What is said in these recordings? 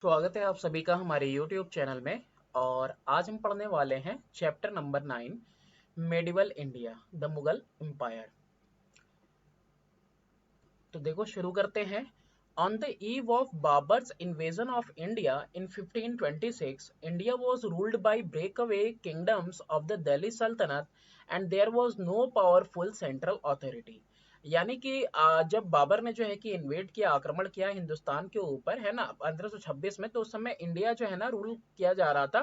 स्वागत है आप सभी का हमारे YouTube चैनल में। और आज हम पढ़ने वाले हैं chapter number 9 medieval India the Mughal empire. तो देखो शुरू करते हैं। On the eve of Babur's invasion of India in 1526, India was ruled by breakaway kingdoms of the Delhi Sultanate and there was no powerful central authority। यानी कि जब बाबर ने जो है कि इन्वेड किया, आक्रमण किया हिंदुस्तान के ऊपर, है ना, 1526 में, तो उस समय इंडिया जो है ना रूल किया जा रहा था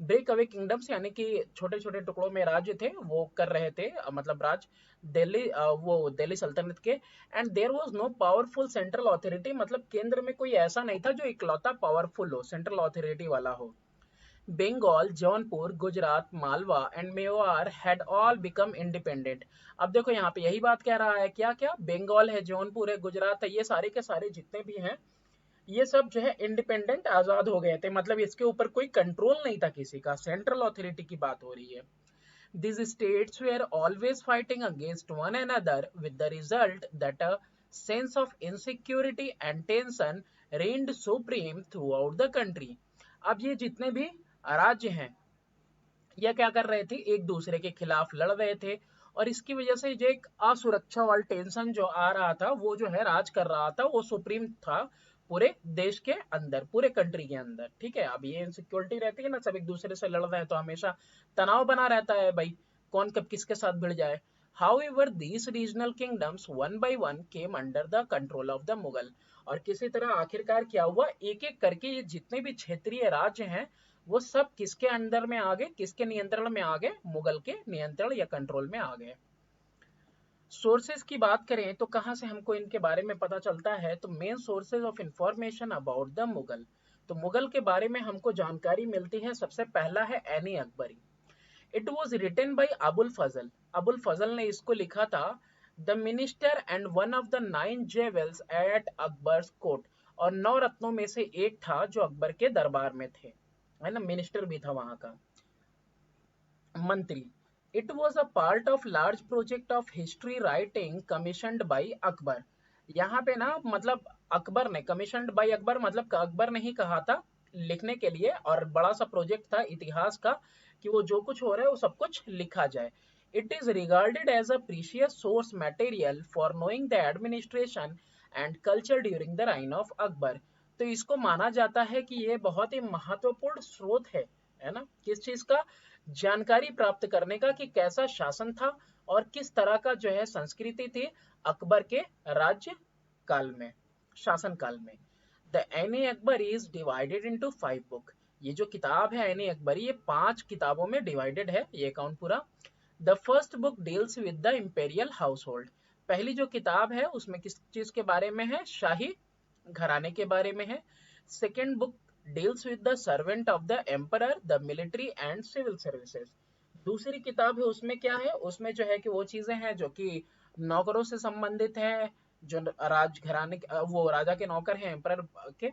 ब्रेक अवे किंगडम्स, यानी कि छोटे छोटे टुकड़ों में राज्य थे वो कर रहे थे, मतलब राज दिल्ली, वो दिल्ली सल्तनत के। And there was no powerful central authority, मतलब केंद्र में कोई ऐसा नहीं था जो इकलौता पावरफुल हो, सेंट्रल अथॉरिटी वाला हो। Bengal, Jaunpur, Gujarat, Malwa and Mewar had all become independent. अब देखो यहाँ पे यही बात कह रहा है, क्या क्या, बंगाल है, जौनपुर है, गुजरात है, ये सारे के सारे जितने भी हैं ये सब जो है इंडिपेंडेंट, आजाद हो गए थे, मतलब इसके ऊपर कोई कंट्रोल नहीं था किसी का, सेंट्रल अथॉरिटी की बात हो रही है। These states were always fighting against one another with the result that a sense of insecurity and tension reigned supreme throughout the country। अब ये जितने भी राज्य हैं ये क्या कर रहे थे, एक दूसरे के खिलाफ लड़ रहे थे, और इसकी वजह से जो एक असुरक्षा वाला टेंशन जो आ रहा था वो जो है राज कर रहा था, वो सुप्रीम था पूरे देश के अंदर, पूरे कंट्री के अंदर। ठीक है, अब ये इनसिक्योरिटी रहती है ना, सब एक दूसरे से लड़ रहे हैं तो हमेशा तनाव बना रहता है भाई, कौन कब किसके साथ भिड़ जाए। However, these regional kingdoms one by one came under the control of the Mughal। और किसी तरह आखिरकार क्या हुआ, एक एक करके ये जितने भी क्षेत्रीय राज्य हैं वो सब किसके अंदर में आ गए, किसके नियंत्रण में आ गए, मुगल के नियंत्रण या कंट्रोल में आ गए। सोर्सेज की बात करें तो कहां से हमको इनके बारे में पता चलता है, तो main sources of information about the Mughal, तो मुगल के बारे में हमको जानकारी मिलती है, सबसे पहला है Ain-i-Akbari. It was written by Abul Fazl. Abul Fazl ने इसको लिखा था। The minister and one of the 9 jewels at Akbar's court, और 9 रत्नों में से एक था जो अकबर के दरबार में थे, है ना, मिनिस्टर भी था वहां का, मंत्री। It was a part of large project of history writing commissioned by Akbar. यहाँ पे ना मतलब अकबर ने, कमीशनड बाई अकबर मतलब अकबर ने ही कहा था लिखने के लिए, और बड़ा सा प्रोजेक्ट था इतिहास का कि वो जो कुछ हो रहा है वो सब कुछ लिखा जाए। It is regarded as a precious source material for knowing the administration and culture during the reign of Akbar. तो इसको माना जाता है कि ये बहुत ही महत्वपूर्ण स्रोत है ना, किस चीज का, जानकारी प्राप्त करने का कि कैसा शासन था और किस तरह का जो है संस्कृति थी अकबर के राज्य काल में, शासन काल में। The any Akbar is divided into 5 book. ये जो किताब है एनी अकबर, ये 5 किताबों में डिवाइडेड है, ये अकाउंट पूरा। The first book deals with the imperial house hold. पहली जो किताब है उसमें किस चीज के बारे में है, शाही घराने के बारे में है। Second book deals with the servant of the emperor, the military and civil services. दूसरी किताब है उसमें क्या है, उसमें जो है कि वो चीजें हैं जो कि नौकरों से संबंधित है, जो राजघराने वो राजा के नौकर हैं, एम्परर के,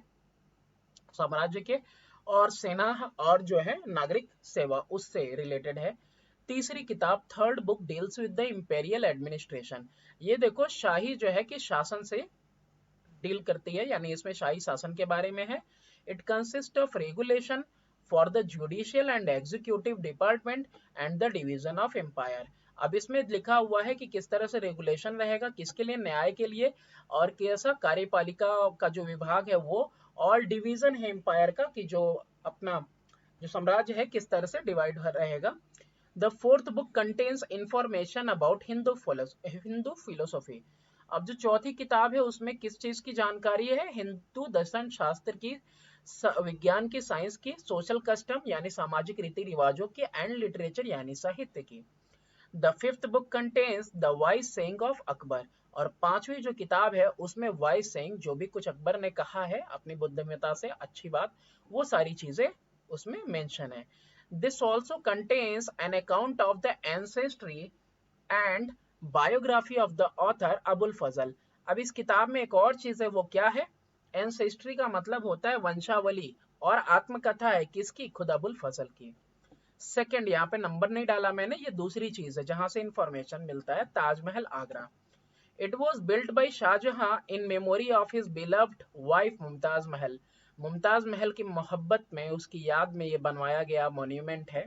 साम्राज्य के, और सेना और जो है नागरिक सेवा उससे रिलेटेड है। तीसरी किताब third book deals with the imperial administration. ये देखो शाही जो है कि शासन से डील करती है, यानी इसमें शाही शासन के बारे में है। It consist of regulation for the judicial and executive department and the division of empire. अब इसमें लिखा हुआ है कि किस तरह से रेगुलेशन रहेगा, किसके लिए, न्याय के लिए, और कैसा कार्यपालिका का जो विभाग है वो, और डिवीजन है एम्पायर का कि जो अपना जो साम्राज्य है किस तरह से डिवाइड रहेगा। The fourth book contains information about Hindu philosophy. अब जो चौथी किताब है उसमें किस चीज की जानकारी है, हिंदू दर्शन शास्त्र की, विज्ञान की, साइंस की, सोशल कस्टम यानी सामाजिक रीति रिवाजों की, एंड लिटरेचर यानी साहित्य की। The fifth book contains the wise saying of Akbar. और पांचवी जो किताब है उसमें वाइज सेइंग, जो भी कुछ अकबर ने कहा है अपनी बुद्धिमत्ता से, अच्छी बात, वो सारी चीजें उसमें मेंशन है। This also contains an account of the ancestry and biography of the author Abul Fazl. अब इस किताब में एक और चीज है, वो क्या है, एंसेस्ट्री का मतलब होता है वंशावली, और आत्मकथा है किसकी, खुद अबुल फजल की। सेकंड, यहाँ पे नंबर नहीं डाला मैंने, ये दूसरी चीज है जहां से इंफॉर्मेशन मिलता है, Taj Mahal Agra. It was built by Shah Jahan in memory of his beloved wife Mumtaz Mahal. Mumtaz महल की मोहब्बत में, उसकी याद में ये बनवाया गया मॉन्यूमेंट है।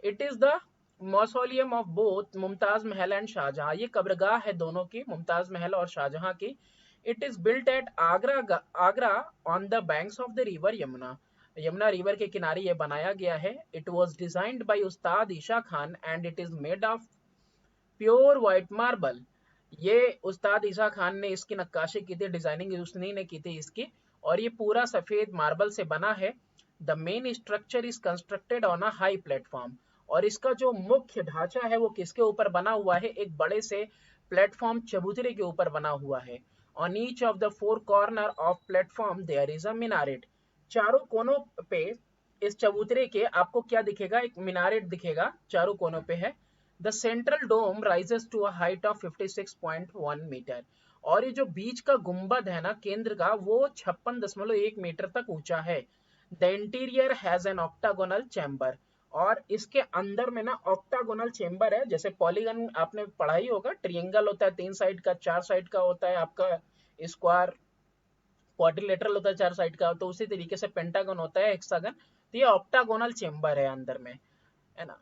It is the mausoleum of both Mumtaz Mahal and Shahjahan, ये कब्रगाह है दोनों की, मुमताज महल और शाहजहां की। It is built at Agra on the banks of the river Yamuna, Yamuna river के किनारे ये बनाया गया है। It was designed by Ustad Isa Khan and it is made of pure white marble. ये उस्ताद ईशा खान ने इसकी नक्काशी की थी, डिजाइनिंग उसने ने की थी इसकी, और ये पूरा सफेद मार्बल से बना है। The main structure is constructed on a high platform, और इसका जो मुख्य ढांचा है वो किसके ऊपर बना हुआ है, एक बड़े से प्लेटफॉर्म चबूतरे के ऊपर बना हुआ है। On each of the four corner of platform there is a minaret, चारों कोनों पे इस चबूतरे के आपको क्या दिखेगा, एक मिनारेट दिखेगा, चारों कोनों पे है। The central dome rises to a height of 56.1 metre, और ये जो बीच का गुंबद है ना केंद्र का, वो 56.1 मीटर तक ऊंचा है। The interior has an octagonal chamber, और इसके अंदर में ना ऑक्टागोनल चेम्बर है, जैसे पॉलीगन आपने पढ़ा ही होगा, ट्रिएंगल होता है 3 साइड का, 4 साइड का होता है आपका स्क्वायर, क्वाड्रिलेटरल होता है 4 साइड का, तो उसी तरीके से पेंटागन होता है, हेक्सागन, तो ये ऑक्टागोनल चेम्बर है अंदर में, है ना।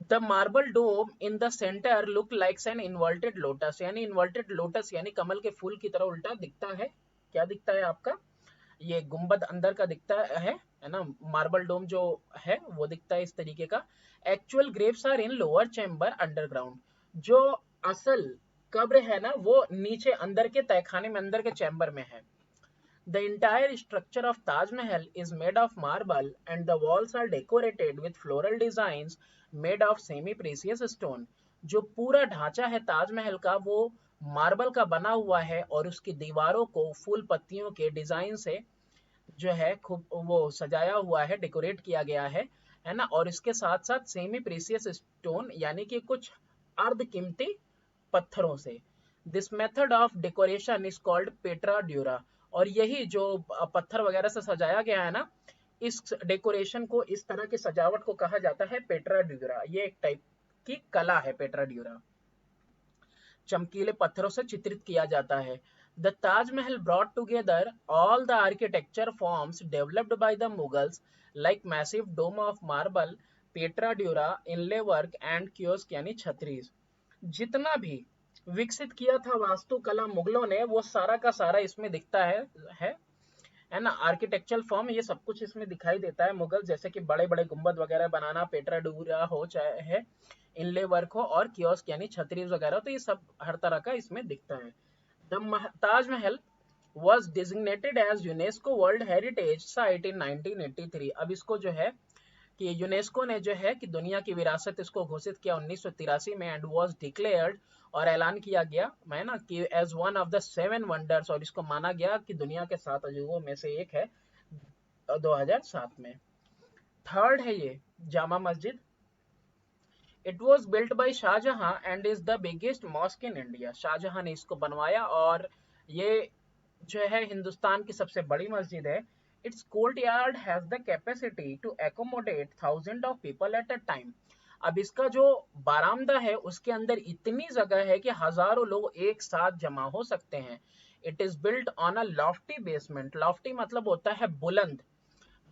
The marble dome in the centre look likes an inverted lotus, यानी इन्वर्टेड लोटस यानी कमल के फूल की तरह उल्टा दिखता है। क्या दिखता है आपका, ये गुंबद अंदर का दिखता है ना, मार्बल डोम जो है वो दिखता है इस तरीके का। Actual graves are in lower chamber underground, जो असल कब्र है ना वो नीचे अंदर के तहखाने में, अंदर के चैम्बर में है। The entire structure of Taj Mahal is made of marble and the walls are decorated with floral designs made of semi-precious stone. जो पूरा ढांचा है ताजमहल का वो मार्बल का बना हुआ है, और उसकी दीवारों को फूल पत्तियों के डिजाइन से जो है खूब वो सजाया हुआ है, डेकोरेट किया गया है ना। और इसके साथ साथ सेमी प्रीसियस स्टोन यानी कि कुछ अर्ध कीमती पत्थरों से। This method of decoration is called Petra dura, और यही जो पत्थर वगैरह से सजाया गया है ना, इस डेकोरेशन को, इस तरह की सजावट को कहा जाता है पेट्रा ड्यूरा। ये एक टाइप की कला है पेट्रा ड्यूरा, चमकीले पत्थरों से चित्रित किया जाता है। The Taj Mahal brought together all the architecture forms developed by the Mughals like massive dome of marble, pietra dura, inlay work and kiosk यानी छतरीज। जितना भी विकसित किया था वास्तुकला मुगलों ने, वो सारा का सारा इसमें दिखता है ना। आर्किटेक्चरल फॉर्म ये सब कुछ इसमें दिखाई देता है मुगल, जैसे कि बड़े बड़े गुंबद वगैरह बनाना, पेट्रा डूरा हो चाहे है, इनले वर्क हो, और कियोस्क यानी छतरी वगैरह, तो ये सब हर तरह का इसमें दिखता है। The Taj Mahal was designated as UNESCO world heritage site in 1983। अब इसको जो है कि यूनेस्को ने जो है कि दुनिया की विरासत इसको घोषित किया 1983 में, एंड वाज डिक्लेयर्ड, और ऐलान किया गया है ना कि as one of the 7 wonders, और इसको माना गया कि दुनिया के 7 अजूबों में से एक है 2007 में। थर्ड है ये Jama Masjid. It was built by Shah Jahan and is the biggest mosque in India, Shah Jahan ने इसको बनवाया, और ये जो है हिंदुस्तान की सबसे बड़ी मस्जिद है। Its courtyard has the capacity to accommodate 1000 of people at a time. अब इसका जो बारामदा है उसके अंदर इतनी जगह है कि हजारों लोग एक साथ जमा हो सकते हैं। It is built on a Lofty basement, Lofty मतलब होता है बुलंद,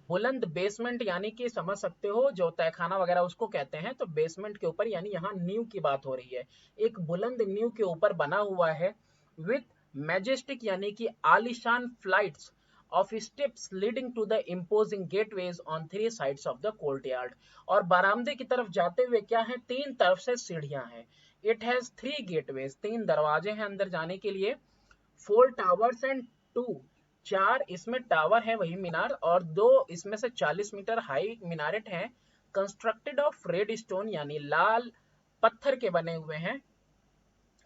बुलंद बेसमेंट यानी कि समझ सकते हो जो तहखाना वगैरह उसको कहते हैं, तो बेसमेंट के ऊपर यानी यहाँ नींव की बात हो रही है, एक बुलंद नींव के ऊपर बना हुआ है। विथ मैजेस्टिक यानी कि आलिशान flights of steps leading to the imposing gateways on 3 sides of the courtyard, और बरामदे की तरफ जाते हुए क्या है, 3 तरफ से सीढ़ियां हैं। इट हैज 3 गेटवेज, 3 दरवाजे हैं अंदर जाने के लिए। 4 टावर्स एंड 2, 4 इसमें टावर है वही मीनार, और 2 इसमें से 40 मीटर हाई मीनारेट हैं। कंस्ट्रक्टेड ऑफ रेड स्टोन यानी लाल पत्थर के बने हुए हैं,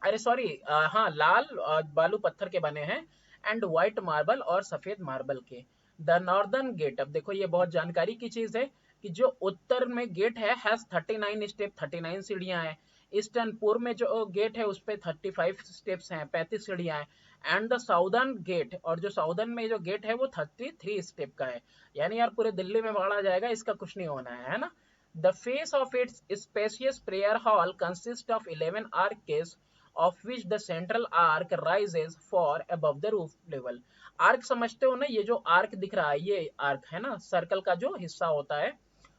अरे सॉरी हाँ लाल बालू पत्थर के बने हैं, एंड व्हाइट मार्बल और सफेद मार्बल के। द नॉर्दर्न गेट, अब देखो ये बहुत जानकारी की चीज है कि जो उत्तर में गेट है हैज 39 स्टेप, 39 सीढ़ियां हैं। ईस्टर्न पूर्व में जो गेट है उस पे 35 स्टेप्स हैं, 35 सीढ़ियां हैं। एंड द साउदर्न गेट, और जो साउदर्न में जो गेट है वो 33 स्टेप का है। यानी यार पूरे दिल्ली में बाढ़ आ जाएगा, इसका कुछ नहीं होना है ना। The face of its spacious prayer hall consist of 11 आर्केस of which the central arc rises far above the roof level. Arc समझते हो ना, ये जो आर्क दिख रहा है ये आर्क है ना, सर्कल का जो हिस्सा होता है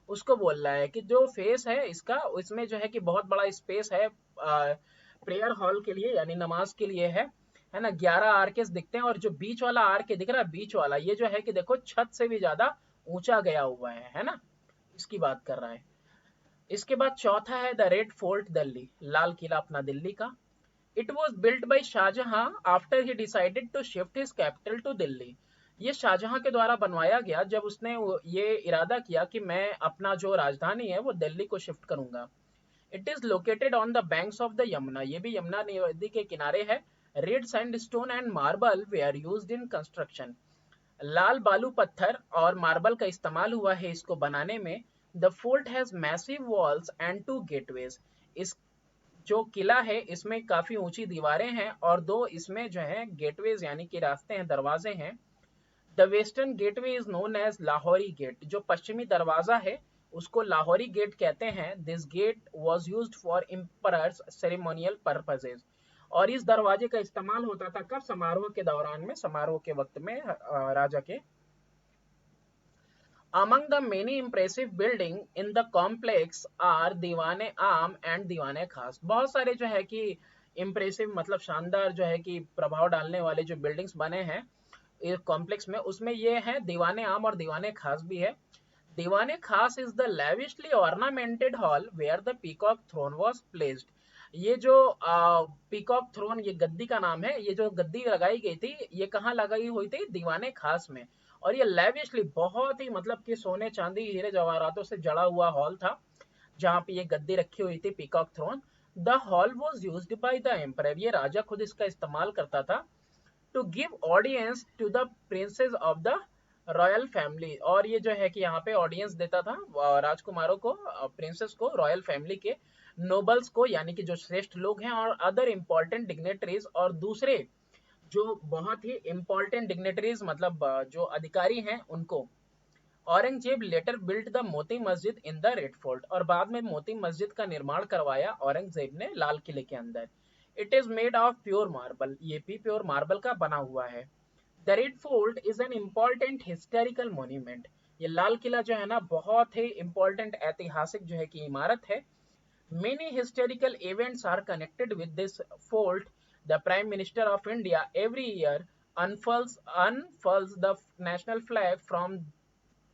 उसको बोल रहा है कि जो फेस है इसका, इसमें जो है कि बहुत बड़ा स्पेस है प्रेयर हॉल के लिए यानी नमाज के लिए है ना। 11 आर्केस दिखते हैं और जो बीच वाला आर्क दिख रहा है, बीच वाला ये जो है कि देखो छत से भी ज्यादा ऊंचा गया हुआ है ना, इसकी बात कर रहा है। इसके बाद चौथा है the red fort Delhi, Lal Qila अपना दिल्ली का। It was built by Shah Jahan after he decided to shift his capital to Delhi. ये शाहजहां के द्वारा बनवाया गया जब उसने ये इरादा किया कि मैं अपना जो राजधानी है वो दिल्ली को शिफ्ट करूंगा। It is located on the banks of the Yamuna, ये भी यमुना नदी के किनारे है। Red sandstone and marble were used in construction, लाल बालू पत्थर और मार्बल का इस्तेमाल हुआ है इसको बनाने में। The fort has massive walls and 2 gateways, इस जो किला है इसमें काफी ऊंची दीवारें हैं और 2 इसमें जो है गेटवेज यानी कि रास्ते हैं, दरवाजे हैं। The western gateway is known as Lahori gate, जो पश्चिमी दरवाजा है उसको लाहौरी गेट कहते हैं। This gate was used for emperors ceremonial purposes, और इस दरवाजे का इस्तेमाल होता था कब, समारोह के दौरान में, समारोह के वक्त में राजा के। Among the many impressive building in the complex are दीवाने आम एंड दीवाने खास। बहुत सारे जो है कि इम्प्रेसिव मतलब शानदार जो है कि प्रभाव डालने वाले जो बिल्डिंग्स बने हैं इस कॉम्प्लेक्स में, उसमें ये है दीवाने आम और दीवाने खास भी है। Diwane Khas is the lavishly ornamented hall where the peacock throne was placed. ये जो पीकॉक थ्रोन, ये गद्दी का नाम है, ये जो गद्दी लगाई गई थी ये कहाँ लगाई हुई थी, दीवाने खास में। और ये लेविशली बहुत ही मतलब कि सोने चांदी हीरे जवाहरातों से जड़ा हुआ हॉल था जहां पे ये गद्दी रखी हुई थी, peacock throne. The hall was used by the emperor, ये राजा खुद इसका इस्तेमाल करता था। To give audience to the princes of the royal family, और ये जो है कि यहाँ पे ऑडियंस देता था राजकुमारों को, प्रिंसेस को, रॉयल फैमिली के नोबल्स को यानी कि जो श्रेष्ठ लोग हैं, और अदर इंपॉर्टेंट डिग्नेटरीज, और दूसरे जो बहुत ही इंपॉर्टेंट डिग्नेटरीज मतलब जो अधिकारी हैं उनको। Aurangzeb letter built the Moti Masjid in the red fort, और बाद में मोती मस्जिद का निर्माण करवाया औरंगजेब ने लाल किले के अंदर। It is made of pure marble, ये भी प्योर मार्बल का बना हुआ है। The red fort is an important historical monument, ये लाल किला जो है ना बहुत ही इंपॉर्टेंट ऐतिहासिक जो है कि इमारत है। Many historical events are connected with this fort. The Prime Minister of India every year unfurls the national flag from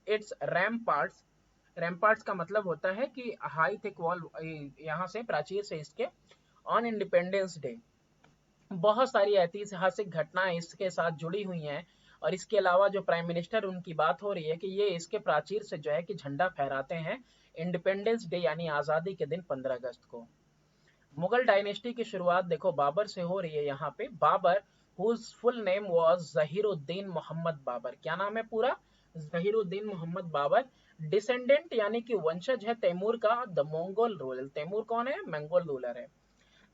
its ramparts. Ramparts का मतलब होता है कि हाई थिक वॉल, यहाँ से प्राचीर से इसके, ऑन इंडिपेंडेंस डे। बहुत सारी ऐतिहासिक घटनाएं इसके साथ जुड़ी हुई हैं, और इसके अलावा जो प्राइम मिनिस्टर उनकी बात हो रही है कि ये इसके प्राचीर से जो है कि झंडा फहराते हैं इंडिपेंडेंस डे यानी आजादी के दिन 15 अगस्त को। मुगल डायनेस्टी की शुरुआत देखो बाबर से हो रही है यहाँ पे। Babur whose full name was Zahiruddin Muhammad Babur, क्या नाम है पूरा, जहीरुद्दीन मोहम्मद बाबर। डिसेंडेंट यानी कि वंशज है तैमूर का, द मंगोल रूलर, तैमूर कौन है, मंगोल रूलर है।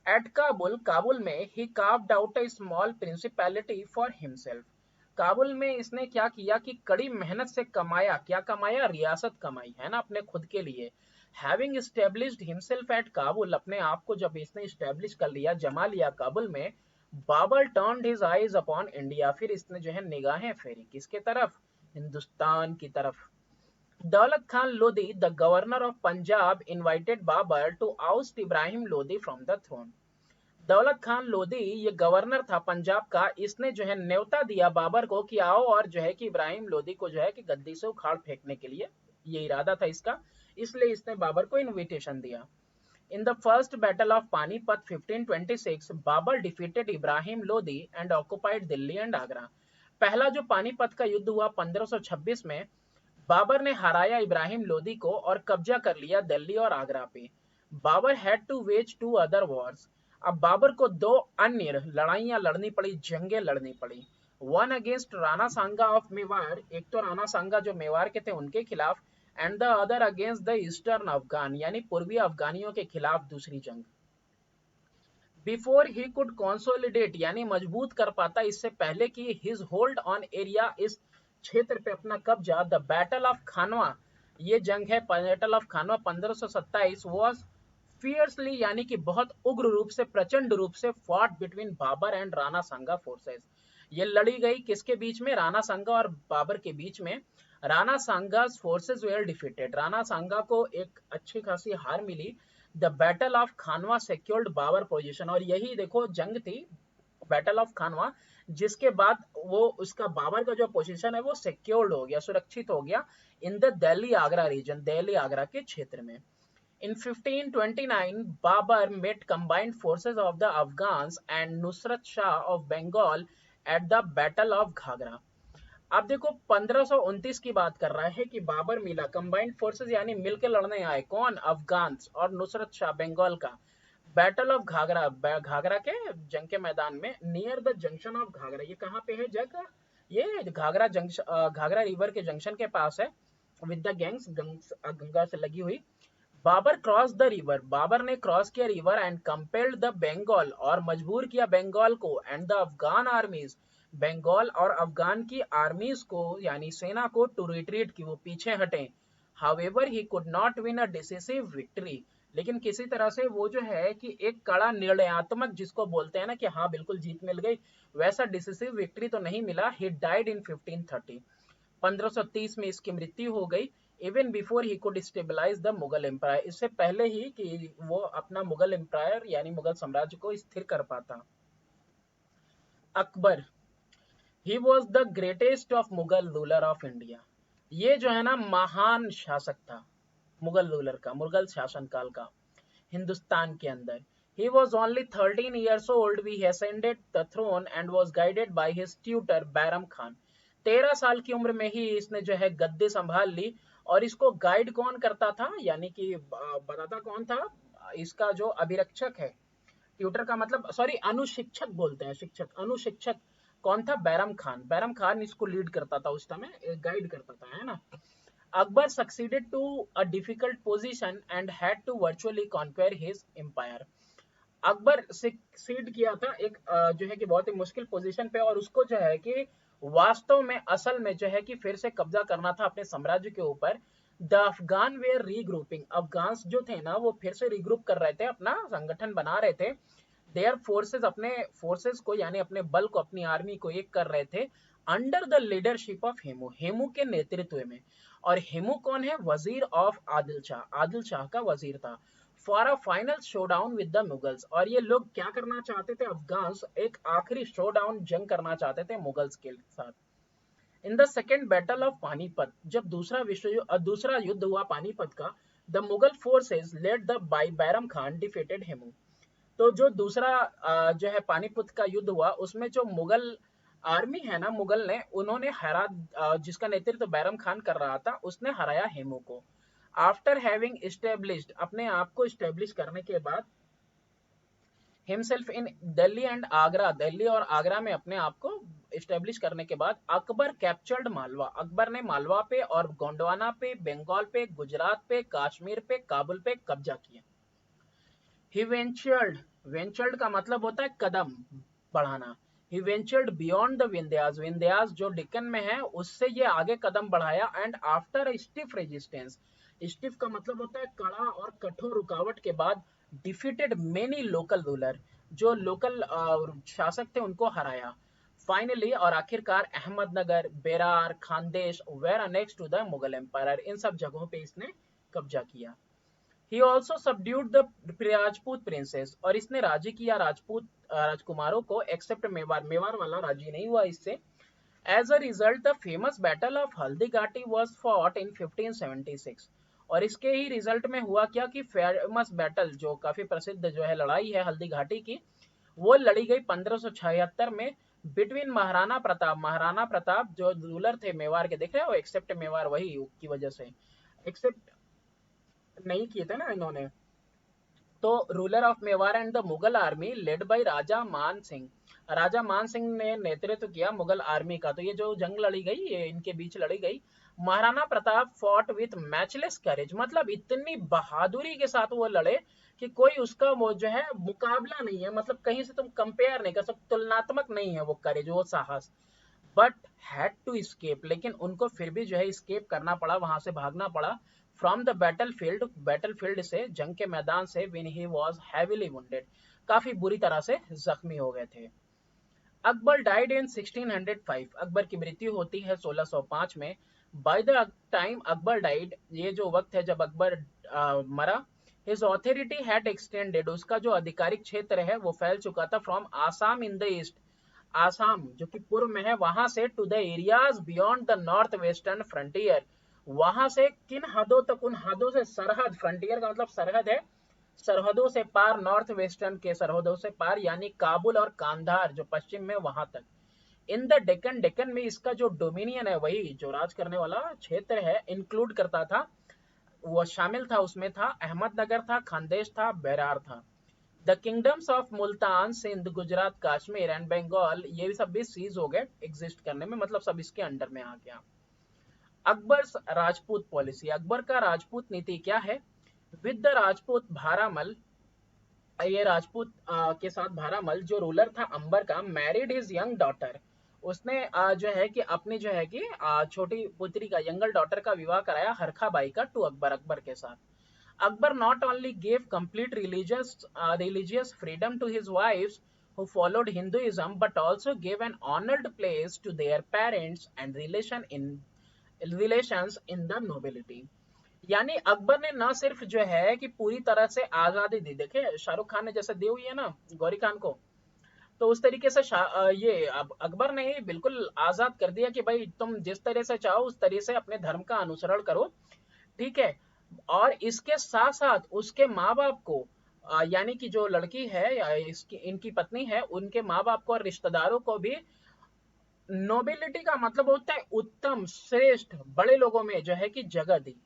एट काबुल, काबुल में ही carved out a small principality for himself, Kabul में इसने क्या किया कि कड़ी मेहनत से कमाया, क्या कमाया, रियासत कमाई है ना अपने खुद के लिए। Having established himself at Kabul, अपने आप को जब इसने एस्टेब्लिश कर लिया, जमा लिया काबुल में, Babur turned his eyes upon India, फिर इसने जो है निगाहें फेरी किसके तरफ, हिंदुस्तान की तरफ। Daulat Khan Lodhi, the governor of Punjab, invited Babur to oust Ibrahim Lodhi from the throne. Daulat Khan Lodhi ये गवर्नर था पंजाब का, इसने जो है न्योता दिया बाबर को कि आओ और जो है कि इब्राहिम लोधी को जो है कि गद्दी से उखाड़ फेंकने के लिए, ये इरादा था इसका, इसलिए इसने बाबर को इनविटेशन दिया। In the first battle of Panipat 1526 Babur defeated Ibrahim Lodhi and occupied Delhi and Agra. पहला जो पानीपत का युद्ध हुआ 1526 में, बाबर ने हराया इब्राहिम लोधी को और कब्जा कर लिया दिल्ली और आगरा पे। Babur had to wage 2 other wars, अब बाबर को 2 अन्य लड़ाइयां लड़नी पड़ी, जंगें लड़नी पड़ी। One against Rana Sanga of Mewar, एक तो राणा सांगा जो मेवाड़ के थे उनके खिलाफ, and the other against the eastern Afghan यानी पूर्वी अफगानियों के खिलाफ दूसरी जंग। बिफोर ही कुड कंसोलिडेट यानी मजबूत कर पाता, इससे पहले कि हिज होल्ड ऑन एरिया, इस क्षेत्र पे अपना कब्जा, द बैटल ऑफ खानवा, ये जंग है battle of Khanwa 1527 was fiercely यानी कि बहुत उग्र रूप से, प्रचंड रूप से fought between Babur and Rana Sanga forces. ये लड़ी गई किसके बीच में? राणा सांगा और बाबर के बीच में। Rana Sanga forces were defeated, Rana Sanga को एक अच्छी खासी हार मिली। The battle of Khanwa secured Babur position, और यही देखो जंग थी, बैटल ऑफ खानवा, जिसके बाद वो उसका बाबर का जो पोजीशन है वो सिक्योर्ड हो गया, सुरक्षित हो गया in the Delhi Agra region, Delhi Agra के क्षेत्र में। In 1529, Babur met combined forces of the Afghans and Nusrat Shah of Bengal at the Battle of Ghagra. अब देखो 1529 की बात कर रहा है कि बाबर मिला, कंबाइंड फोर्सेस यानी मिलकर लड़ने आए, कौन? अफगान और नुसरत शाह बंगाल का। बैटल ऑफ घाघरा, घाघरा के जंग के मैदान में, near the junction of Ghaghara, ये कहाँ पे है जगह? ये घाघरा जंक्शन, घाघरा रिवर के जंक्शन के पास है, विद द गैंग्स, गंगा से लगी हुई। Babur cross the river, Babur ने क्रॉस किया river and compelled the Bengal, और मजबूर किया बंगाल को, and the Afghan armies, Bengal और अफगान की आर्मीज को यानी सेना को, टू रिट्रीट, की वो पीछे हटे। However he could not win a decisive victory, लेकिन किसी तरह से वो जो है कि एक कड़ा निर्णयात्मक, जिसको बोलते हैं ना कि हाँ बिल्कुल जीत मिल गई, वैसा डिसिसिव विक्ट्री तो नहीं मिला। ही डाइड इन 1530, 1530 में इसकी मृत्यु हो गई। Even before he could stabilise the Mughal empire, इससे पहले ही कि वो अपना मुगल एम्पायर यानी मुगल साम्राज्य को स्थिर कर पाता। Akbar, he was the greatest of Mughal ruler of India, ये जो है ना महान शासक था मुगल रूलर का, मुगल शासनकाल का हिंदुस्तान के अंदर। He was only 13 years old when he ascended the throne and was guided by his tutor Bairam Khan. 13 साल की उम्र में ही इसने जो है गद्दी संभाल ली, और इसको गाइड कौन करता था, यानी कि बताता कौन था? इसका जो अभिरक्षक है, ट्यूटर का मतलब, सॉरी अनुशिक्षक बोलते हैं, शिक्षक, अनुशिक्षक कौन था? बैरम खान। बैरम खान इसको लीड करता था उस समय, गाइड करता था, है ना। Akbar succeeded to a difficult position and had to virtually conquer his empire. Akbar सीड किया था एक जो है कि बहुत ही मुश्किल पोजीशन पे, और उसको जो है कि वास्तव में, असल में जो है कि फिर से कब्जा करना था अपने साम्राज्य के ऊपर। The Afghan were regrouping, Afghan जो थे ना वो फिर से रीग्रुप कर रहे थे, अपना संगठन बना रहे थे। देयर फोर्सेस, अपने फोर्सेस को यानी अपने बल को, अपनी आर्मी को एक कर रहे थे, under the leadership of Hemu, Hemu के नेतृत्व में। और हेमू कौन है? वजीर ऑफ आदिल शाह, आदिल शाह का वजीर था। For a final showdown with the Mughals, और ये लोग क्या करना चाहते थे? अफगान्स एक आखिरी शोडाउन जंग करना चाहते थे मुगल्स के साथ। In the second battle of Panipat, जब दूसरा युद्ध हुआ पानीपत का, the Mughal forces led the by Bairam Khan defeated Hemu. तो जो दूसरा जो है पानीपत का युद्ध हुआ, उसमें जो मुगल आर्मी है ना, मुगल ने, उन्होंने हरा, जिसका नेतृत्व बैरम खान कर रहा था, उसने हराया हेमू को। आफ्टर हैविंग एस्टेब्लिश्ड, अपने आप को एस्टेब्लिश करने के बाद, himself in Delhi and Agra, Delhi और आगरा में अपने आप को एस्टेब्लिश करने के बाद, अकबर कैप्चर्ड मालवा, अकबर ने मालवा पे और गोंडवाना पे, बंगाल पे, गुजरात पे, कश्मीर पे, काबुल पे कब्जा किया। ही वेंचर्ड, वेंचर्ड का मतलब होता है कदम बढ़ाना। He ventured beyond the Vindhyas, Vindhyas जो डेक्कन में है उससे ये आगे कदम बढ़ाया। And after stiff resistance, stiff का मतलब होता है कड़ा और कठोर रुकावट के बाद, डिफीटेड मेनी लोकल रूलर, जो लोकल शासक थे उनको हराया। फाइनली, और आखिरकार, Ahmednagar, Berar, Khandesh were annexed to the Mughal empire, इन सब जगहों पे इसने कब्जा किया। He also subdued the Rajput princess, और इसने राजी किया राजपूत राजकुमारों को, एक्सेप्ट मेवार, मेवार वाला राजी नहीं हुआ इससे। As a result, the famous battle of Haldi Ghati was fought in 1576, और इसके ही रिजल्ट में हुआ क्या कि फेमस बैटल, जो काफी प्रसिद्ध जो है लड़ाई है हल्दी घाटी की, वो लड़ी गई 1576 में, बिटवीन महाराणा प्रताप जो रूलर थे मेवाड़ के, देख रहे हो, एक्सेप्ट मेवाड़, वही की वजह से एक्सेप्ट नहीं किए थे ना इन्होंने, तो ruler of Mewar and the Mughal army led by Raja Man Singh, राजा मान सिंह ने नेतृत्व किया मुगल आर्मी का। तो ये जो जंग लड़ी गई, ये इनके बीच लड़ी गई। Maharana Pratap fought with matchless courage, मतलब इतनी बहादुरी के साथ वो लड़े कि कोई उसका वो जो है मुकाबला नहीं है, मतलब कहीं से तुम कंपेयर नहीं कर सकते, तुलनात्मक नहीं है वो करेज, वो साहस। बट हैड टू स्केप, लेकिन उनको फिर भी जो है स्केप करना पड़ा, वहां से भागना पड़ा। फ्रॉम द बैटलफील्ड से, जंग के मैदान से, when he was heavily wounded, काफी बुरी तरह से जख्मी हो गए थे। अकबर डाइड इन 1605, अकबर की मृत्यु होती है 1605 में। By the time Akbar died, ये जो वक्त है जब अकबर मरा, हिज ऑथोरिटी हैड एक्सटेंडेड, उसका जो आधिकारिक क्षेत्र है वो फैल चुका था, from Assam in the east, Assam जो कि पूर्व में है वहां से, to the areas beyond the north western frontier, वहां से किन हदों तक, उन हदों से, सरहद, फ्रंटियर का मतलब सरहद है, सरहदों से पार, नॉर्थ वेस्टर्न के सरहदों से पार, यानी काबुल और कांधार जो पश्चिम में, वहां तक। इन द डेक्कन, डेक्कन में इसका जो डोमिनियन है, वही जो राज करने वाला क्षेत्र है, इंक्लूड करता था, वो शामिल था, उसमें था अहमदनगर था, खानदेश था, बेरार था। The kingdoms of Multan, Sindh, Gujarat, Kashmir and Bengal, ये सब भी सीज हो गए एग्जिस्ट करने में, मतलब सब इसके अंडर में आ गया। अकबर राजपूत पॉलिसी, अकबर का राजपूत नीति क्या है? विद द राजपूत भारामल, ये राजपूत के साथ भारामल जो रूलर था अंबर का, मैरिड हिज यंग डॉटर, उसने जो है कि अपनी जो है कि छोटी पुत्री का, यंगल डॉटर का विवाह कराया हरखा बाई का, टू अकबर, अकबर के साथ। Akbar not only gave complete religious freedom to his wives who followed Hinduism, but also gave an honored place to their parents and relations in the nobility. यानी अकबर ने ना सिर्फ जो है कि पूरी तरह से आजादी दी, देखे शाहरुख खान ने जैसे दी हुई है ना गौरी खान को, तो उस तरीके से ये अकबर ने ही बिल्कुल आजाद कर दिया कि भाई तुम जिस तरह से चाहो उस तरह से अपने धर्म का अनुसरण करो, ठीक है। और इसके साथ साथ उसके माँ बाप को, यानी कि जो लड़की है या इसकी, इनकी पत्नी है, उनके माँ बाप को और रिश्तेदारों को भी नोबिलिटी का मतलब होता है उत्तम, श्रेष्ठ, बड़े लोगों में जो है कि जगह दी।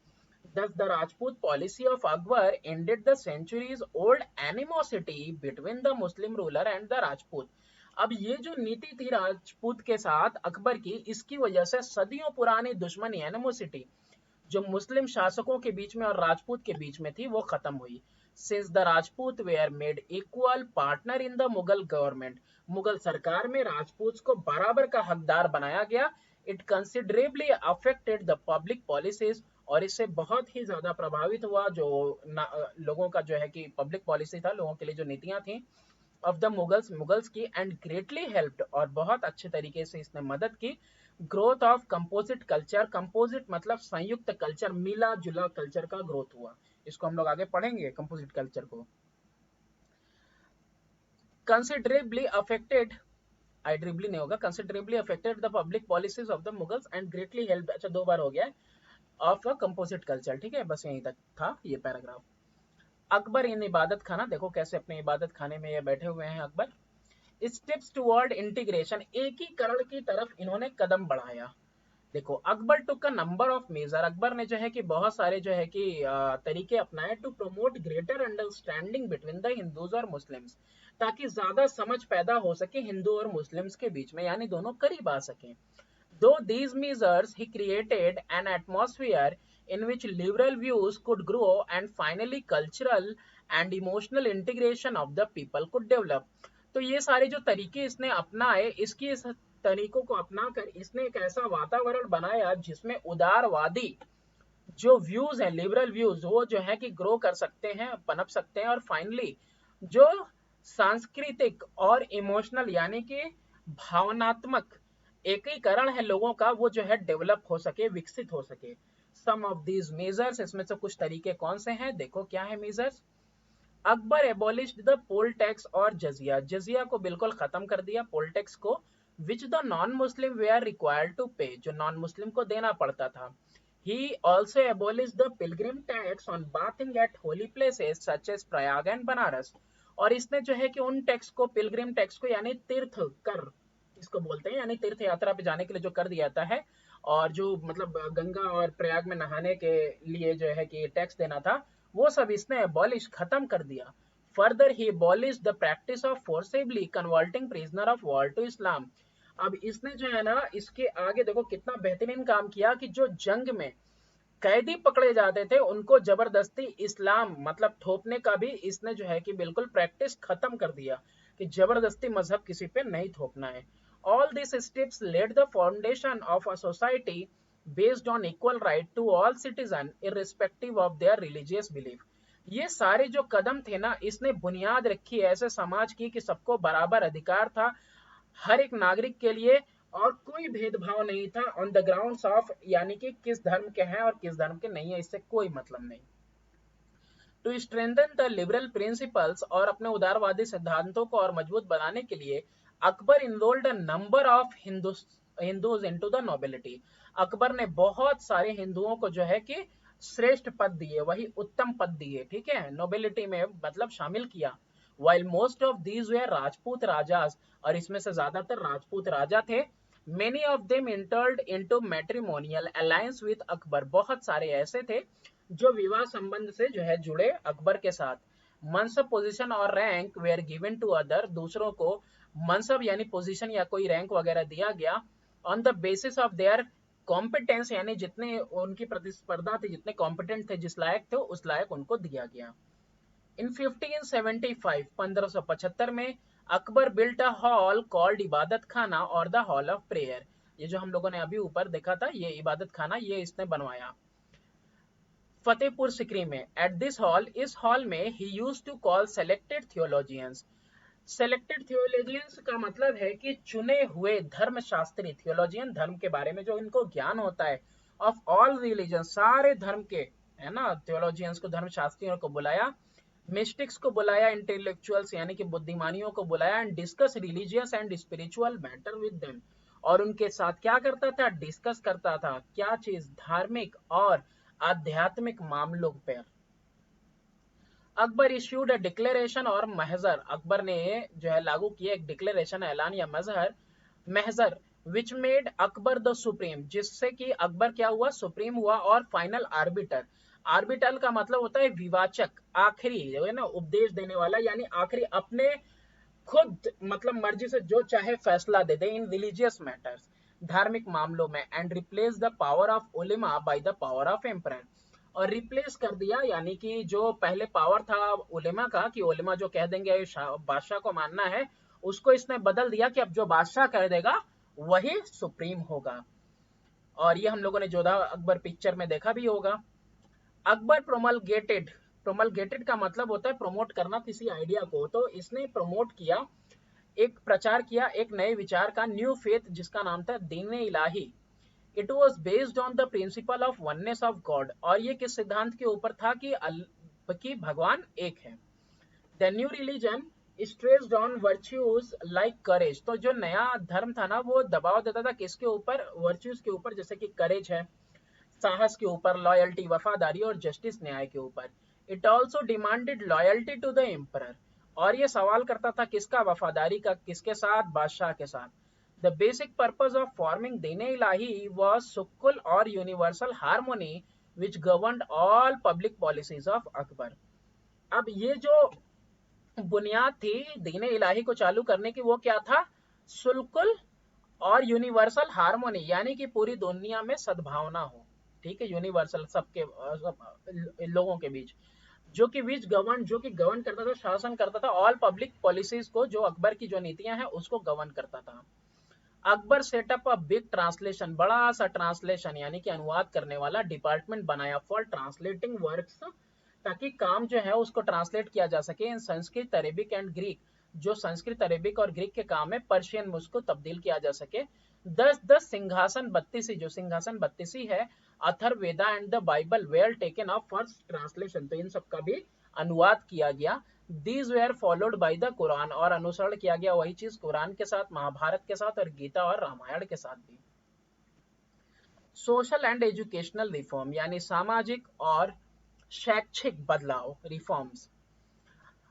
Thus, the Rajput policy of Akbar ended the centuries-old animosity between the Muslim ruler and the Rajput. अब ये जो नीति थी राजपूत के साथ अकबर की, इसकी वजह से सदियों पुरानी दुश्मनी, एनिमोसिटी, जो मुस्लिम शासकों के बीच में और राजपूत के बीच में थी, वो खत्म हुई। Since the Rajput were made equal partner in the Mughal government, Mughal सरकार में राजपूत को बराबर का हकदार बनाया गया। It considerably affected the public policies, और इससे बहुत ही ज्यादा प्रभावित हुआ जो लोगों का जो है कि पब्लिक पॉलिसी था, लोगों के लिए जो नीतियां थी ऑफ द मुगल्स की, एंड ग्रेटली हेल्प्ड, और बहुत अच्छे तरीके से इसने मदद की, growth of composite culture, composite मतलब संयुक्त कल्चर, मिला जुला कल्चर का ग्रोथ हुआ। इसको हम लोग आगे पढ़ेंगे कंपोजिट कल्चर को। कंसिडरेबली अफेक्टेड, आइड्रिबली नहीं होगा, considerably affected the public policies of the Mughals and greatly help, अच्छा 2 बार हो गया ऑफ अ कंपोजिट कल्चर, ठीक है, बस यहीं तक था ये पैराग्राफ। अकबर इन इबादत खाना, देखो कैसे अपने इबादत खाने में ये बैठे हुए हैं अकबर। स्टेप्स टुवर्ड इंटीग्रेशन, एकीकरण की तरफ इन्होंने कदम बढ़ाया। देखो Akbar took a number of major, Akbar ने जो है कि बहुत सारे जो है कि तरीके अपनाए, to promote greater understanding between the Hindus और मुस्लिम्स, ताकि ज्यादा समझ पैदा हो सके हिंदू और मुस्लिम्स के बीच में, यानी दोनों करीब आ सके। Though these measures, he created an atmosphere in which liberal views could grow and finally cultural and emotional integration of the people could develop. तो ये सारे जो तरीके इसने अपनाए, इस तरीकों को अपनाकर इसने एक ऐसा वातावरण बनाया जिसमें उदारवादी जो व्यूज हैं, लिबरल व्यूज, वो जो है कि ग्रो कर सकते हैं, पनप सकते हैं, और फाइनली जो सांस्कृतिक और इमोशनल यानी कि भावनात्मक एकीकरण है लोगों का, वो जो है डेवलप हो सके, विकसित हो सके। सम ऑफ दीज मेजर्स, इसमें से कुछ तरीके कौन से हैं, देखो क्या है measures. Akbar abolished the poll tax और जजिया, जजिया को बिल्कुल खत्म कर दिया, पोल टैक्स को, which the non Muslim they are required to pay, जो नॉन मुस्लिम को देना पड़ता था। He also abolished the pilgrim tax on bathing at holy places such as Prayag and Banaras, और इसने जो है कि उन टैक्स को, पिलग्रिम टैक्स को, यानी तीर्थ कर इसको बोलते हैं, यानी तीर्थ यात्रा पे जाने के लिए जो कर दिया जाता है, और जो मतलब गंगा और प्रयाग में नहाने के लिए जो है कि टैक्स देना था, वो सब इसने अबॉलिश, खत्म कर दिया। Further he abolish the practice of forcibly converting prisoner of war to Islam. अब इसने जो है ना, इसके आगे देखो कितना बेहतरीन काम किया कि जो जंग में कैदी पकड़े जाते थे उनको जबरदस्ती इस्लाम मतलब थोपने का भी इसने जो है कि बिल्कुल प्रैक्टिस खत्म कर दिया, कि जबरदस्ती मजहब किसी पे नहीं थोपना है। All this steps led the foundation of a society based on equal right to all citizen irrespective of their religious belief। ये सारे जो कदम थे ना, इसने बुनियाद रखी ऐसे समाज की कि सबको बराबर अधिकार था हर एक नागरिक के लिए, और कोई भेदभाव नहीं था ऑन द ग्राउंड्स ऑफ, यानी कि किस धर्म के हैं और किस धर्म के नहीं है, इससे कोई मतलब नहीं। To strengthen the liberal principles, और अपने उदारवादी सिद्धांतों को और मजबूत बनाने के लिए Akbar enrolled a number of Hindus into the nobility. Akbar ने बहुत सारे हिंदुओं को जो है कि श्रेष्ठ पद दिए, वही उत्तम पद दिए, ठीक है, नोबिलिटी में मतलब शामिल किया। वाइल मोस्ट ऑफ दीज वे राजपूत राजाज, और इसमें से ज्यादातर राजपूत राजा थे। Many of them entered into matrimonial alliance with Akbar, बहुत सारे ऐसे थे जो विवाह संबंध से जो है जुड़े अकबर के साथ। मनसब पोजीशन और rank were given to other, दूसरों को मनसब यानी पोजीशन या कोई रैंक वगैरह दिया गया on the basis of their competence, यानी जितने उनकी प्रतिस्पर्धा थी, जितने कॉम्पिटेंट थे, जिस लायक थे उस लायक उनको दिया गया। इन 1575 1575 में Akbar built a hall called इबादत खाना और द हॉल ऑफ प्रेयर। ये जो हम लोगों ने अभी ऊपर देखा था, ये इबादत खाना, ये इसने बनवाया फतेहपुर सिकरी में। एट दिस हॉल, इस हॉल में ही used to call selected theologians. Selected theologians का मतलब है कि चुने हुए धर्मशास्त्री, थियोलॉजियन धर्म के बारे में जो इनको ज्ञान होता है, ऑफ ऑल रिलीजन, सारे धर्म के, है ना, थियोलॉजियंस को, धर्मशास्त्रियों को बुलाया, मिस्टिक्स को बुलाया, इंटेलेक्चुअल्स यानी कि बुद्धिमानियों को बुलाया, and discuss religious and spiritual matter with them, और उनके साथ क्या करता था, डिस्कस करता था, क्या चीज, धार्मिक और आध्यात्मिक मामलों पर। अकबर इश्यूड अ डिक्लेरेशन और महजर, अकबर ने जो है लागू किया एक डिक्लेरेशन, ऐलान या mahzar which made Akbar the supreme, जिससे कि अकबर क्या हुआ, सुप्रीम हुआ और फाइनल आर्बिटर। आर्बिटर का मतलब होता है विवाचक, आखिरी जो है ना, उपदेश देने वाला, यानी आखिरी, अपने खुद मतलब मर्जी से जो चाहे फैसला दे दे इन रिलीजियस मैटर्स, धार्मिक मामलों में। And replace the power of Ulema by the power of emperor, और रिप्लेस कर दिया, यानी कि जो पहले पावर था उलेमा का, कि उलेमा जो कह देंगे बादशाह को मानना है, उसको इसने बदल दिया कि अब जो बादशाह कह देगा वही सुप्रीम होगा। और ये हम लोगों ने जोधा अकबर पिक्चर में देखा भी होगा। अकबर प्रोमलगेटेड का मतलब होता है प्रमोट करना किसी आइडिया को, तो इसने प्रमोट किया, एक प्रचार किया एक नए विचार का, न्यू फेथ, जिसका नाम था Din Ilahi. It was based on the principle of oneness of God, और ये किस सिद्धांत के ऊपर था कि भगवान एक है। The new religion stressed on virtues like courage, तो जो नया धर्म था ना, वो दबाव देता था किसके ऊपर, वर्च्यूज के ऊपर, जैसे कि करेज है, साहस के ऊपर, लॉयल्टी वफादारी, और जस्टिस न्याय के ऊपर। It also demanded loyalty to the emperor, और ये सवाल करता था किसका, वफादारी का, किसके साथ, बादशाह के साथ। The basic purpose of forming Deen Ilahi was Sukul और universal harmony which governed all public policies of Akbar. अब ये जो बुनियाद थी दीन इलाही को चालू करने की, वो क्या था, सुलकुल और यूनिवर्सल हार्मोनी, यानी कि पूरी दुनिया में सद्भावना हो, ठीक है, यूनिवर्सल, सबके सब लोगों के बीच, जो कि विच गवर्न, जो कि गवर्न करता था, शासन करता था, ऑल पब्लिक पॉलिसीज को, जो अकबर की जो नीतियां हैं उसको गवर्न करता था। Akbar setup a big translation, बड़ा सा ट्रांसलेशन यानी कि अनुवाद करने वाला डिपार्टमेंट बनाया फॉर ट्रांसलेटिंग वर्क्स, ताकि काम जो है उसको ट्रांसलेट किया जा सके इन संस्कृत, अरेबिक एंड ग्रीक, जो संस्कृत, अरेबिक और ग्रीक के काम है, पर्शियन में उसको तब्दील किया जा सके। 10 सिंहासन बत्तीसी, जो सिंहासन बत्तीसी है, Atharvaveda and the Bible where taken up for translation, तो इन सब का भी अनुवाद किया गया। These where followed by the Quran, और अनुसरण किया गया वही चीज कुरान के साथ, महाभारत के साथ, और गीता और रामायण के साथ भी। सोशल एंड एजुकेशनल रिफॉर्म, यानी सामाजिक और शैक्षिक बदलाव, reforms.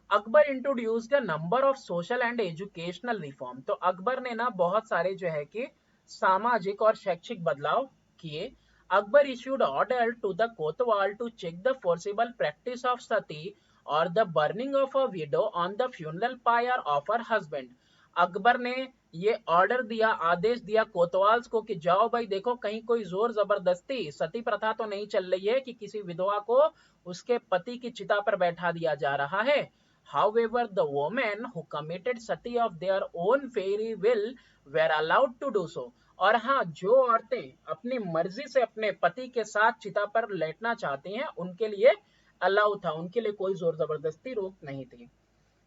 Akbar introduced a number of social and educational reform, तो अकबर ने ना बहुत सारे जो है कि सामाजिक और शैक्षिक बदलाव किए। Akbar issued order to the kotwal to check the forcible practice of sati और the burning of a widow on the funeral pyre of her husband. Akbar ने ये ऑर्डर दिया, आदेश दिया कोतवाल्स को कि जाओ भाई देखो, कहीं कोई जोर जबरदस्ती सती प्रथा तो नहीं चल रही है कि किसी विधवा को उसके पति की चिता पर बैठा दिया जा रहा है। However, the women who committed sati of their own free will were allowed to do so. और हाँ, जो औरतें अपनी मर्जी से अपने पति के साथ चिता पर लेटना चाहती हैं उनके लिए अलाउ था, उनके लिए कोई जोर जबरदस्ती रोक नहीं थी।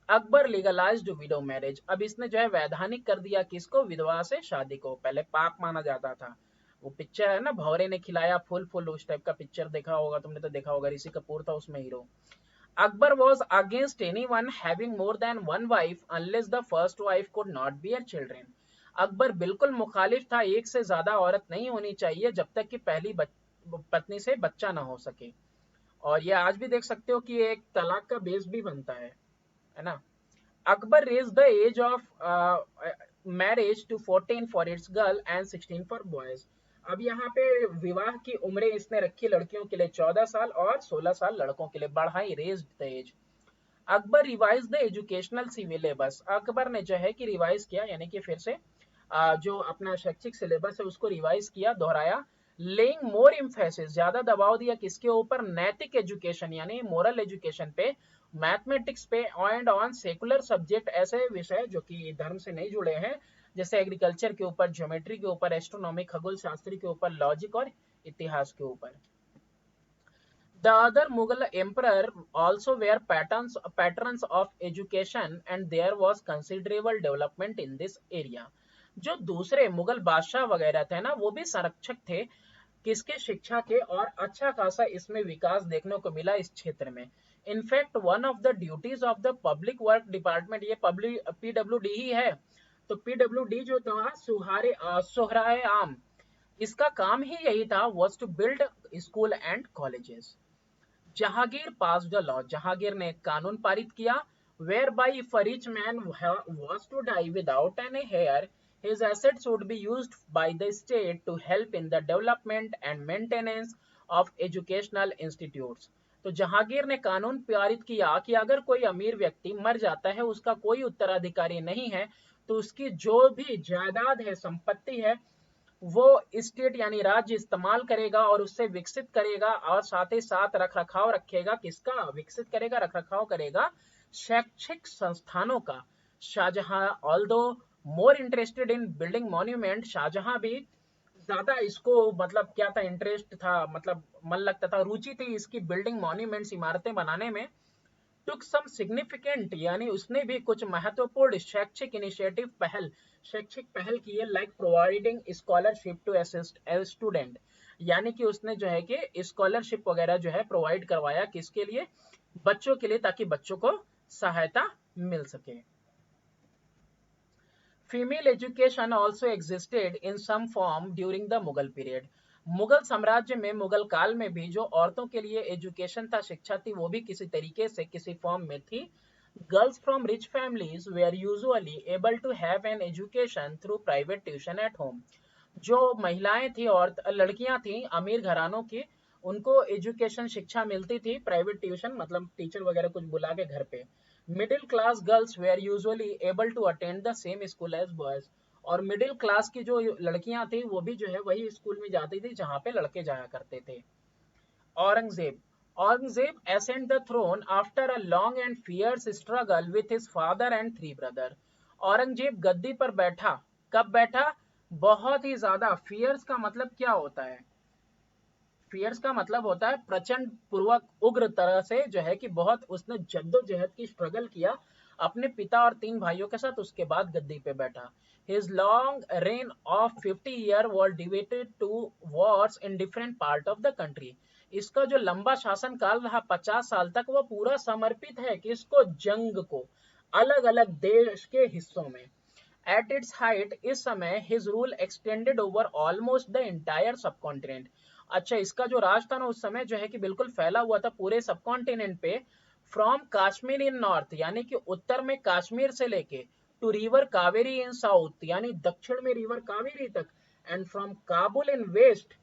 अकबर लीगलाइज्ड विडो मैरिज, अब इसने जो है वैधानिक कर दिया किसको, विधवा से शादी को। पहले पाप माना जाता था। वो पिक्चर है ना, भौरे ने खिलाया फूल फूल, उस टाइप का पिक्चर देखा होगा तुमने, तो देखा होगा, ऋषि कपूर था उसमें hero. Akbar was against anyone having more than one wife unless the first wife could not bear children. Akbar बिल्कुल मुखालिफ था, एक से ज्यादा औरत नहीं होनी चाहिए जब तक कि पहली पत्नी से बच्चा ना हो सके। और ये आज भी देख सकते हो कि एक तलाक का बेस भी बनता है ना। Akbar raise the age of marriage to 14 for its girl and 16 for boys. अब यहाँ पे विवाह की उम्रें इसने रखी लड़कियों के लिए 14 साल और 16 साल लड़कों के लिए, बढ़ाई, raise the age. Akbar revise the educational syllabus, Akbar ने जो है कि रिवाइज किया, यानी कि फिर से जो अपना शैक्षिक सिलेबस है उसको रिवाइज किया, दोहराया। लेइंग मोर इम्फेसिस, ज्यादा दबाव दिया किसके ऊपर, नैतिक एजुकेशन यानी मोरल एजुकेशन पे, मैथमेटिक्स पे एंड ऑन सेकुलर सब्जेक्ट, ऐसे विषय जो कि धर्म से नहीं जुड़े हैं, जैसे एग्रीकल्चर के ऊपर, ज्योमेट्री के ऊपर, एस्ट्रोनॉमी खगोल शास्त्री के ऊपर, लॉजिक और इतिहास के ऊपर। The other Mughal emperor also were patrons of education and there was considerable development in this area. जो दूसरे मुगल बादशाह वगैरह थे ना, वो भी संरक्षक थे किसके, शिक्षा के, और अच्छा खासा इसमें विकास देखने को मिला इस क्षेत्र में। In fact one of the duties of the public work department, ये पब्लिक पीडब्ल्यूडी ही है, तो पीडब्ल्यूडी जो था सुहराए आम, इसका काम ही यही था, was to build school and colleges. Jahangir pass the law, Jahangir ने कानून पारित किया, whereby if a rich man was to die without any heir his assets would be used by the state to help in the development and maintenance of educational institutes. तो जहांगीर ने कानून पारित किया कि अगर कोई अमीर व्यक्ति मर जाता है, उसका कोई उत्तराधिकारी नहीं है, तो उसकी जो भी जायदाद है, संपत्ति है, वो स्टेट यानी राज्य इस्तेमाल करेगा और उससे विकसित करेगा, और साथ ही साथ रख रखाव रखेगा, किसका विकसित करेगा, रख रखाव करेगा, शैक्षिक संस्थानों का। Shah Jahan although more interested in building monument, Shah Jahan भी ज्यादा इसको मतलब क्या था, इंटरेस्ट था, मतलब मन लगता था, रुचि थी इसकी बिल्डिंग मॉन्यूमेंट्स, इमारतें बनाने में। took some significant, यानी उसने भी कुछ महत्वपूर्ण शैक्षिक इनिशिएटिव, शैक्षिक पहल की है, like providing scholarship to assist a student, यानी कि उसने जो है कि स्कॉलरशिप वगैरह जो है प्रोवाइड करवाया, किसके लिए, बच्चों के लिए, ताकि बच्चों को सहायता मिल सके। Female education also existed in some form during the Mughal period. Mughal साम्राज्य में, मुगल काल में भी जो औरतों के लिए एजुकेशन था, शिक्षा थी, वो भी किसी तरीके से, किसी फॉर्म में थी। Girls from rich families were usually able to have an education through private tuition at home. जो महिलाएं थी और लड़कियां थी अमीर घरानों की, उनको एजुकेशन शिक्षा मिलती थी, प्राइवेट ट्यूशन मतलब टीचर वगैरह कुछ बुला के घर पे। Middle class girls were usually able to attend the same school as boys, और मिडिल क्लास की जो लड़कियां थी वो भी जो है वही स्कूल में जाती थी जहां पे लड़के जाया करते थे। Aurangzeb, Aurangzeb ascend the throne after a long and fierce struggle with his father and three brother। Aurangzeb गद्दी पर बैठा, कब बैठा, बहुत ही ज्यादा, फियर्स का मतलब क्या होता है, फियर्स का मतलब होता है प्रचंड पूर्वक, उग्र तरह से जो है कि बहुत उसने जद्दोजहद की, स्ट्रगल किया अपने पिता और तीन भाइयों के साथ, उसके बाद गद्दी पे बैठा। His long reign of 50 year was devoted to wars in different part of the country। इसका जो लंबा शासन काल रहा 50 साल तक, वो पूरा समर्पित है किसको, जंग को, अलग अलग देश के हिस्सों में। At its height, इस समय his rule extended over almost the entire subcontinent। अच्छा, इसका जो राज था ना उस समय जो है कि बिल्कुल फैला हुआ था पूरे सब कॉन्टिनेंट पे। फ्रॉम कश्मीर इन नॉर्थ, यानी कि उत्तर में कश्मीर से लेके, to river Kaveri in south, यानी दक्षिण में रिवर कावेरी तक, and from Kabul in west,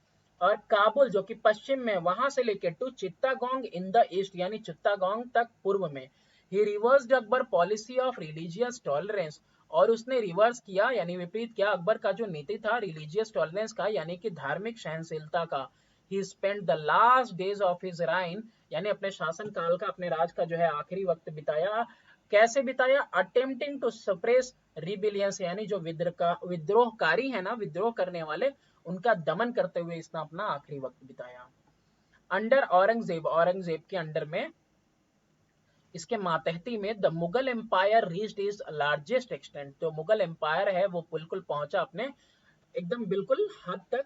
और काबुल जो कि पश्चिम में, वहां से लेके to Chittagong in the east, यानी चित्तागोंग तक पूर्व में। He reversed Akbar policy of religious tolerance, और उसने रिवर्स किया यानी विपरीत किया अकबर का जो नीति था रिलीजियस टॉलरेंस का, यानी कि धार्मिक सहनशीलता का। He spent the last days of his reign, यानी अपने शासन काल का, अपने राज का जो है आखिरी वक्त बिताया कैसे बिताया? अटेम्प्टिंग टू सप्रेस रिबिलियंस, यानी जो विद्रोहकारी है ना, विद्रोह करने वाले, उनका दमन करते हुए इसने अपना आखिरी वक्त बिताया। अंडर औरंगजेब, औरंगजेब के अंडर में, इसके मातहती में the Mughal empire reached its largest extent, जो मुगल एम्पायर है वो बिल्कुल पहुंचा अपने एकदम बिल्कुल हद तक,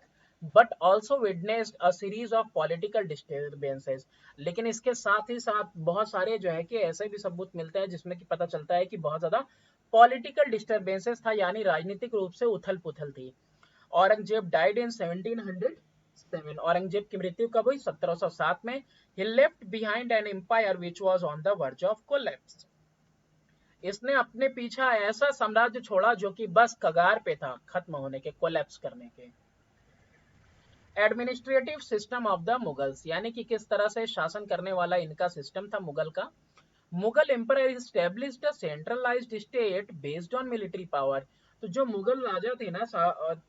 but also witnessed a series of political disturbances. लेकिन इसके साथ ही साथ बहुत सारे जो है कि ऐसे भी सबूत मिलते हैं जिसमें कि पता चलता है कि बहुत ज्यादा पॉलिटिकल डिस्टर्बेंसेस था, यानी राजनीतिक रूप से उथल पुथल थी। औरंगजेब डाइड इन 1707, औरंगजेब की मृत्यु कब हुई? 1707 में। He left behind an empire which was on the verge of collapse, इसने अपने पीछा ऐसा साम्राज्य छोड़ा जो कि बस कगार पे था खत्म होने के, कोलैप्स करने के। Administrative system of the Mughals, यानी कि किस तरह से शासन करने वाला इनका सिस्टम था मुगल का। Mughal empire established a centralised state based on military power, तो जो मुगल राजा थे ना,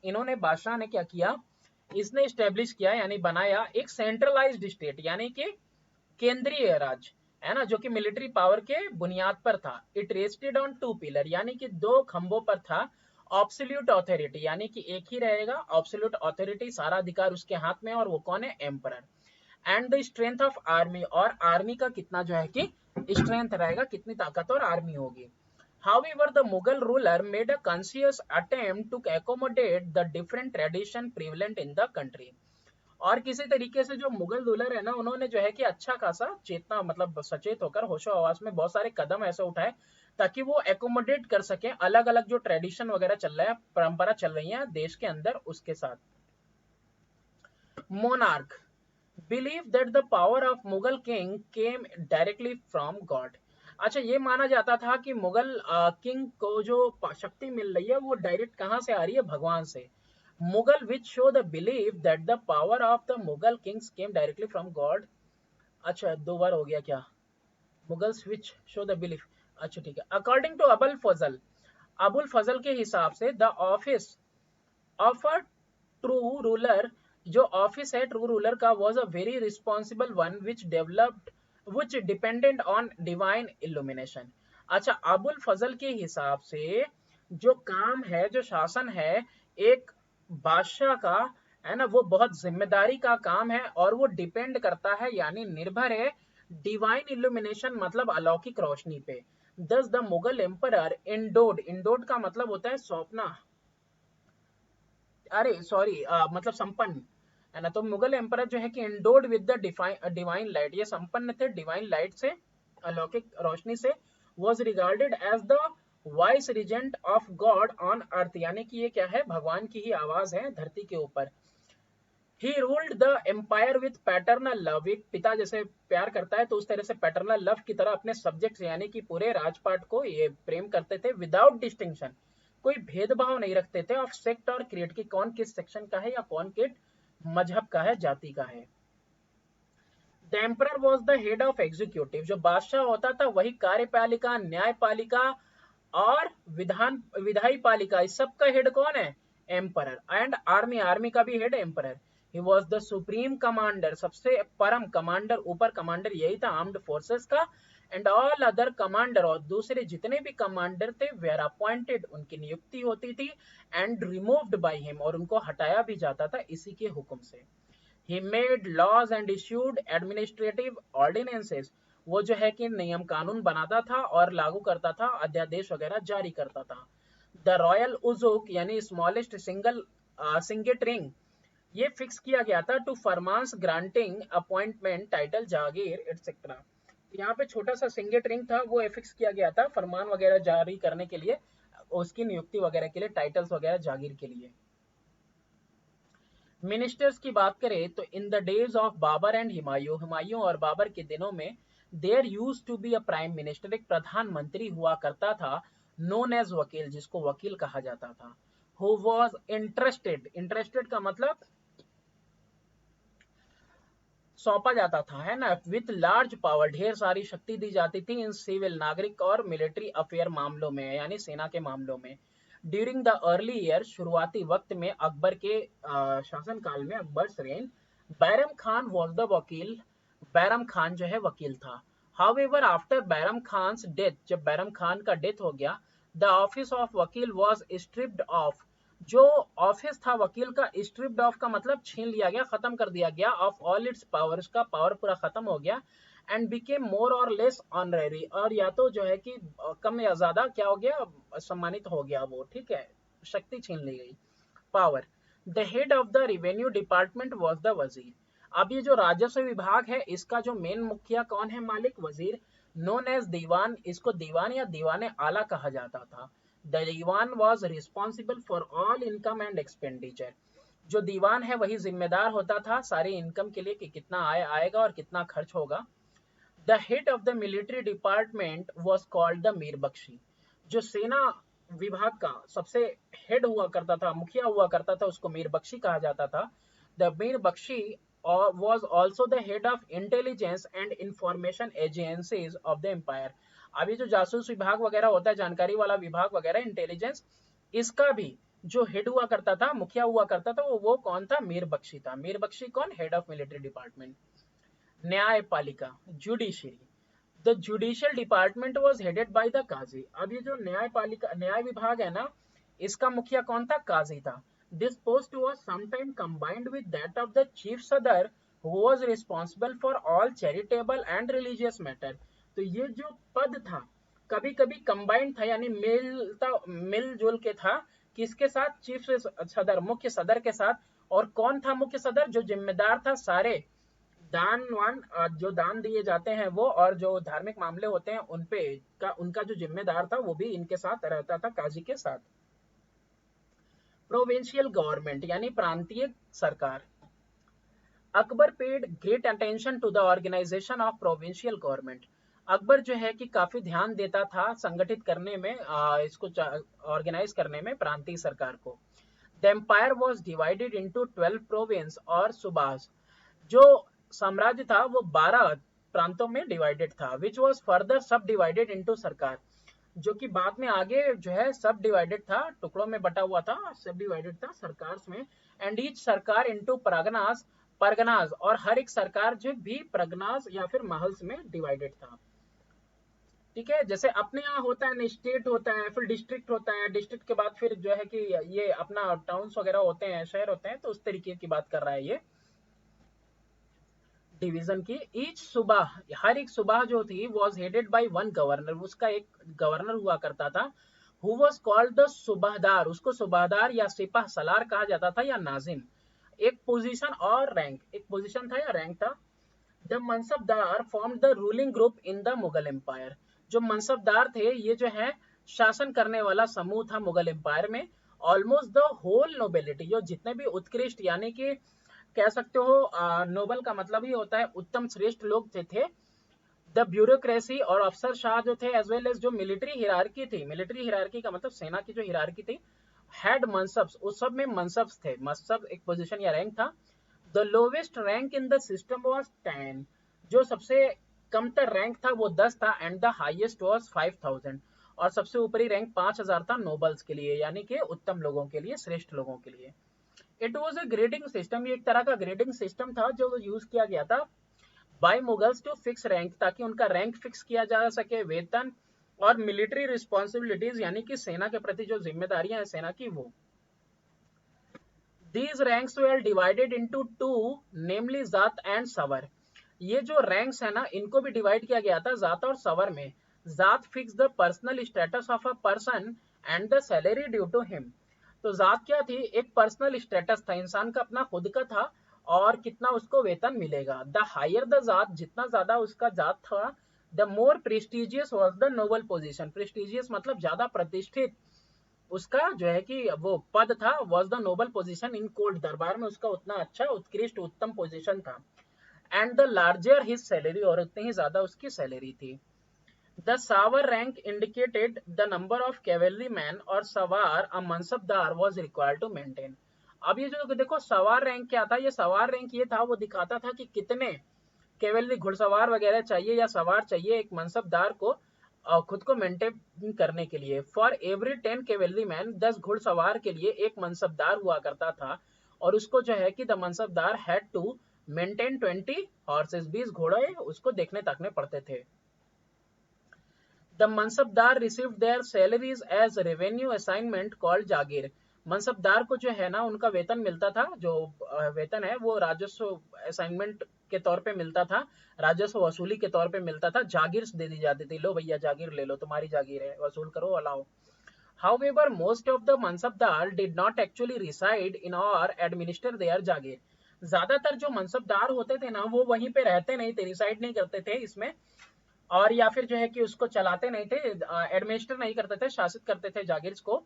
इन्होंने, बादशाह ने क्या किया, इसने एस्टेब्लिश किया यानी बनाया एक सेंट्रलाइज्ड स्टेट, यानी कि केंद्रीय राज्य, है ना, जो कि मिलिट्री पावर के बुनियाद पर था। It rested on two pillar, यानी कि दो खंभों पर था। ऑब्सोल्यूट ऑथोरिटी, यानी कि एक ही रहेगा ऑब्सोल्यूट ऑथोरिटी, सारा अधिकार उसके हाथ में, और वो कौन है? Emperor. And the strength of army, और आर्मी का कितना जो है कि स्ट्रेंथ रहेगा, कितनी ताकतवर आर्मी होगी। However, the Mughal ruler made a conscious attempt to accommodate the different tradition prevalent in the country. और किसी तरीके से जो मुगल रूलर है ना, उन्होंने जो है कि अच्छा खासा चेतना, मतलब सचेत होकर होशो हवास में बहुत सारे कदम ऐसे उठाए ताकि वो एकोमोडेट कर सके अलग अलग जो ट्रेडिशन वगैरह चल रहा है, परंपरा चल रही है देश के अंदर, उसके साथ। Monarch believe that the power of Mughal king came directly from God, अच्छा ये माना जाता था कि मुगल किंग को जो शक्ति मिल रही है वो डायरेक्ट कहां से आ रही है? भगवान से। Mughal which show the believe that the power of the Mughal Kings came directly from God, अच्छा दो बार हो गया क्या? Mughals which show the belief, अच्छा ठीक है। अकॉर्डिंग टू अबुल फजल, अबुल फजल के हिसाब से the office of a true ruler, जो ऑफिस है ट्रू रूलर का, was a very responsible one which developed which dependent on divine illumination. अच्छा अबुल फजल के हिसाब से जो काम है, जो शासन है एक बादशाह का, है ना, वो बहुत जिम्मेदारी का काम है, और वो डिपेंड करता है यानी निर्भर है डिवाइन इल्यूमिनेशन, मतलब अलौकिक रोशनी पे। दस द मुगल एम्परर इंडोड, इंडोड का मतलब होता है सौंपना, अरे सॉरी, मतलब संपन्न, है ना। तो मुगल एम्परर जो है कि endowed with the divine light, ये संपन्न थे डिवाइन लाइट से, अलौकिक रोशनी से। Was regarded as the voice regent of God on earth, यानी कि ये क्या है? भगवान की ही आवाज है धरती के ऊपर। He ruled the empire with paternal love, एक पिता जैसे प्यार करता है तो उस तरह से पैटर्नल लव की तरह अपने सब्जेक्ट यानी कि पूरे राजपाट को ये प्रेम करते थे, विदाउट डिस्टिंक्शन, कोई भेदभाव नहीं रखते थे ऑफ सेक्ट और क्रीड की, कौन किस सेक्शन का है या कौन किस मजहब का है, जाति का है। The emperor was the head of executive, जो बादशाह होता था वही कार्यपालिका, न्यायपालिका और विधायी पालिका, इस सब का हेड कौन है? एम्परर। एंड आर्मी, आर्मी का भी head emperor. He was the supreme commander, सबसे परम कमांडर, ऊपर कमांडर यही था आर्म्ड फोर्सेस का। एंड ऑल अदर कमांडर, और दूसरे जितने भी कमांडर थे, वेयर अपॉइंटेड, उनकी नियुक्ति होती थी, एंड रिमूव्ड बाय हिम, और उनको हटाया भी जाता था इसी के हुक्म से। He made laws and issued administrative ordinances, वो जो है कि नियम कानून बनाता था और लागू करता था, अध्यादेश वगैरह जारी करता था। द रॉयल उजुक यानी स्मॉलेस्ट सिंगेट रिंग, ये फिक्स किया गया था to farmans granting appointment title jagir etcetera, यहाँ पे छोटा सा सिंगेट रिंग था, वो फिक्स किया गया था फरमान वगैरह जारी करने के लिए, उसकी नियुक्ति वगैरह के लिए, टाइटल्स वगैरह जागीर के लिए। मिनिस्टर्स की बात करें तो in the days of Babur and Humayun, Humayun और बाबर के दिनों में, there use to be a prime minister, एक प्रधानमंत्री हुआ करता था, नोन एज वकील, जिसको वकील कहा जाता था। हु वॉज इंटरेस्टेड, इंटरेस्टेड का मतलब सौंपा जाता था, है ना, विथ लार्ज पावर, ढेर सारी शक्ति दी जाती थी इन सिविल, नागरिक और मिलिट्री अफेयर मामलों में, यानी सेना के मामलों में। ड्यूरिंग द अर्ली ईयर, शुरुआती वक्त में अकबर के शासन काल में, Akbar rain, Bairam Khan was the वकील, बैरम खान जो है वकील था। However, after Bairam Khan's death, जब बैरम खान का डेथ हो गया, the office of वकील was stripped off. जो ऑफिस था वकील का, stripped off का मतलब छीन लिया गया, खत्म कर दिया गया, of all its powers, का पावर पूरा खत्म हो गया, and became more or less honorary, और या तो जो है कि कम या ज्यादा क्या हो गया, सम्मानित हो गया वो, ठीक है, शक्ति छीन ली गई, power. The head of the revenue department was the वजीर। अब ये जो राजस्व विभाग है, इसका जो मेन मुखिया कौन है, मालिक, वजीर, नोन एज दीवान, इसको दीवान या दीवाने आला कहा जाता था। The diwan was responsible for all income and expenditure. जो दीवान है वही जिम्मेदार होता था सारी इनकम के लिए कि कितना आय आएगा और कितना खर्च होगा। The head of the military department was called the Mir Bakhshi. जो सेना विभाग का सबसे हेड हुआ करता था, मुखिया हुआ करता था, उसको मीर बख्शी कहा जाता था। The Mir Bakhshi was also the head of intelligence and information agencies of the empire। अब ये जो जासूस विभाग वगैरह होता है, जानकारी वाला विभाग वगैरह, इंटेलिजेंस, इसका भी जो हेड हुआ करता था, मुखिया हुआ करता था, वो कौन था, मीर बख्शी था। मीर बख्शी कौन, हेड ऑफ मिलिट्री डिपार्टमेंट। न्यायपालिका, judiciary, the judicial department was headed by the qazi. अब ये जो न्यायपालिका, न्याय विभाग है ना, इसका मुखिया कौन था, काजी था। This post was sometime combined with that of the chief sadr who was responsible for all charitable and religious matter. तो ये जो पद था कभी कभी कंबाइंड था, यानी मिलजुल के था, किसके साथ, चीफ सदर, मुख्य सदर के साथ। और कौन था मुख्य सदर, जो जिम्मेदार था सारे दानवान, जो दान दिए जाते हैं वो, और जो धार्मिक मामले होते हैं उन पे का, उनका जो जिम्मेदार था वो भी इनके साथ रहता था, काजी के साथ। प्रोविंशियल गवर्नमेंट यानी प्रांतीय सरकार। Akbar paid great attention to the organisation of provincial government. Akbar जो है कि काफी ध्यान देता था संगठित करने में, इसको ऑर्गेनाइज करने में प्रांतीय सरकार को। The empire was divided into 12 province और सूबास। जो साम्राज्य था वो 12 प्रांतों में डिवाइडेड था, विच वॉज फर्दर सब डिवाइडेड इंटू सरकार, जो कि बाद में आगे जो है सब डिवाइडेड था, टुकड़ों में बटा हुआ था, सब डिवाइडेड था सरकार में। एंड ईच सरकार इंटू परगनास, परगनास, और हर एक सरकार जो भी परगनास या फिर महल्स में डिवाइडेड था। ठीक है, जैसे अपने यहाँ होता है, स्टेट होता है, फिर डिस्ट्रिक्ट होता है, डिस्ट्रिक्ट के बाद फिर जो है कि ये अपना टाउन्स वगैरह होते हैं, शहर होते हैं, तो उस तरीके की बात कर रहा है ये डिवीजन की। ईच सूबा, हर एक सूबा जो थी was headed by one governor, उसका एक गवर्नर हुआ करता था। हु वॉज कॉल्ड द सूबादार, उसको सूबादार या सिपाह सलार कहा जाता था, या नाजिम। एक पोजीशन और रैंक, एक पोजीशन था या रैंक था। The mansabdar form the ruling group in the Mughal empire. जो मनसबदार थे ये जो है शासन करने वाला समूह था मुगल एम्पायर में। ऑलमोस्ट द होल नोबेलिटी, जो जितने भी उत्कृष्ट यानी कि कह सकते हो, नोबल का मतलब ही होता है उत्तम श्रेष्ठ लोग थे। द ब्यूरोक्रेसी, और अफसर शाह जो थे, एज वेल एज जो मिलिट्री हिरार्की थी, मिलिट्री हिरार्की का मतलब सेना की जो हिरार्की थी, हैड मनसब्स, उस सब में मनसब्स थे, मनसब एक पोजीशन या रैंक था। The lowest rank in the system was 10, जो सबसे कमतर रैंक था वो 10 था। एंड द हाईएस्ट वाज 5000, और सबसे ऊपरी रैंक 5000 था नोबल्स के लिए, यानी कि उत्तम लोगों के लिए, श्रेष्ठ लोगों के लिए। It was a grading system, ये एक तरह का ग्रेडिंग सिस्टम था जो यूज किया गया था by Mughals to fix rank, ताकि उनका रैंक फिक्स किया जा सके, वेतन और मिलिट्री रिस्पॉन्सिबिलिटीज, यानी कि सेना के प्रति जो जिम्मेदारियां हैं सेना की, वो। These ranks were divided into two, namely जात एंड सवर। ये जो रैंक्स है ना, इनको भी डिवाइड किया गया था जात और सवर में। Zat fix the personal status of a person and the salary due to him. तो जात क्या थी, एक पर्सनल स्टेटस था, इंसान का अपना खुद का था, और कितना उसको वेतन मिलेगा। द हायर द जात, जितना ज्यादा उसका जात था, the more prestigious was the noble position. Prestigious मतलब ज्यादा प्रतिष्ठित उसका जो है कि वो पद था, was the noble position in court, दरबार में उसका उतना अच्छा उत्कृष्ट उत्तम पोजिशन था। And the larger his salary, और उतनी ही ज्यादा उसकी सैलरी थी। The sawar rank indicated the number of cavalry man, और sawar a mansabdar was required to maintain. अब ये जो देखो सवार रैंक क्या था, ये सवार रैंक ये था, वो दिखाता था कि कितने कैवेलरी घुड़सवार वगैरह चाहिए या सवार चाहिए एक मनसबदार को खुद को मेंटेन करने के लिए। फॉर एवरी 10 कैवेलरी मैन, 10 घुड़सवार के लिए एक मनसबदार हुआ करता था, और उसको जो है कि the mansabdar had to maintain 20 horses, 20 घोड़े उसको देखने ताकने पड़ते थे। The Mansabdar received their salaries as revenue assignment called जागीर। मनसबदार को जो है ना उनका वेतन मिलता था, जो वेतन है वो राजस्व असाइनमेंट के तौर पे मिलता था, राजस्व वसूली के तौर पे मिलता था, जागीर दे दी जाती थी, लो भैया जागीर ले लो, तुम्हारी जागीर है, वसूल करो, allow. However, most of the mansabdar did not actually reside in or administer their जागीर। ज्यादातर जो मनसबदार होते थे ना वो वहीं पे रहते नहीं थे, रिसाइड नहीं करते थे इसमें, और या फिर जो है कि उसको चलाते नहीं थे, एडमिनिस्टर नहीं करते थे, शासित करते थे जागीर को।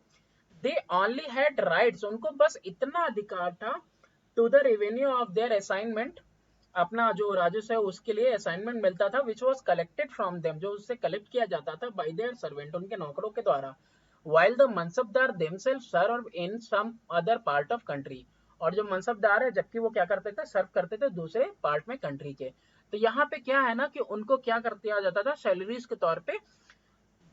दे ओनली हैड राइट्स, उनको बस इतना अधिकार था, to the revenue of their assignment, अपना जो राजस्व है उसके लिए असाइनमेंट मिलता था, which was collected from them, जो उससे कलेक्ट किया जाता था, बाय देयर सर्वेंट, उनके नौकरों के द्वारा। while the mansabdar themselves serve in some other part of country, और जो मनसबदार है जबकि वो क्या करते थे, सर्व करते थे दूसरे पार्ट में कंट्री के। तो यहाँ पे क्या है ना कि उनको क्या कर दिया जाता था, सैलरीज के तौर पे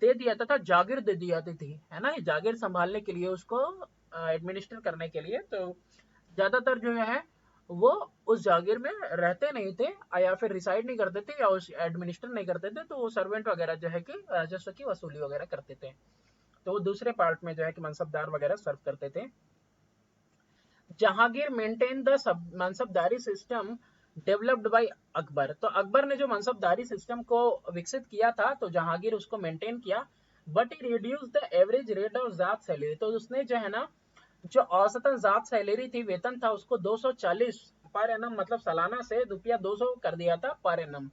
दे दिया जाता था, जागीर दे दी जाती थी, है ना, जागीर संभालने के लिए, उसको एडमिनिस्टर करने के लिए। तो ज्यादातर जो है वो उस जागीर में रहते नहीं थे, या फिर रिसाइड नहीं करते थे, या उस एडमिनिस्टर नहीं करते थे, तो वो सर्वेंट वगैरह जो है कि राजस्व की वसूली वगैरह करते थे, तो वो दूसरे पार्ट में जो है कि मनसबदार वगैरह सर्व करते थे। Jahangir maintain the मनसबदारी system developed by Akbar, तो अकबर ने जो मनसबदारी सिस्टम को विकसित किया था तो जहांगीर उसको मेंटेन किया। But he reduce the average rate of जात सैलरी, तो उसने जो है ना जो औसतन जात सैलरी थी, वेतन था, उसको 240 पर एनम, मतलब सालाना से रुपया 200 कर दिया था पर एनम,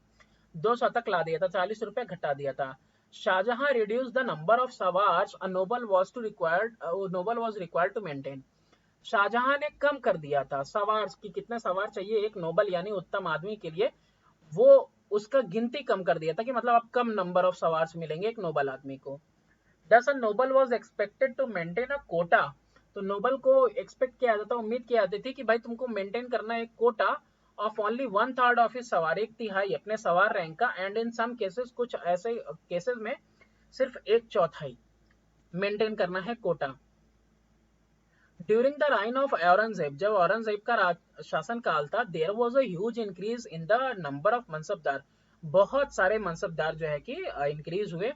200 तक ला दिया था, 40 रुपए घटा दिया था। Shah Jahan reduce the number of sawars a noble was required to maintain, Shah Jahan ने कम कर दिया था सवार की, कितने सवार चाहिए एक नोबल यानी उत्तम आदमी के लिए, वो उसका गिनती कम कर दिया था, कि मतलब अब कम नंबर ऑफ सवार्स मिलेंगे एक नोबल आदमी को। Thus a noble was expected to maintain a quota, तो नोबल को एक्सपेक्ट किया जाता, उम्मीद की जाती थी कि भाई तुमको मेंटेन करना है Kota of only 1/3 of his सवार, एक तिहाई अपने सवार रैंक का, एंड इन सम केसेस, कुछ ऐसे केसेस में सिर्फ एक चौथाई मेंटेन करना है quota. During the reign of Aurangzeb, जब औरंगजेब का शासन काल था, there was a huge increase in the number of mansabdar, बहुत सारे मनसबदार जो है कि इंक्रीज हुए।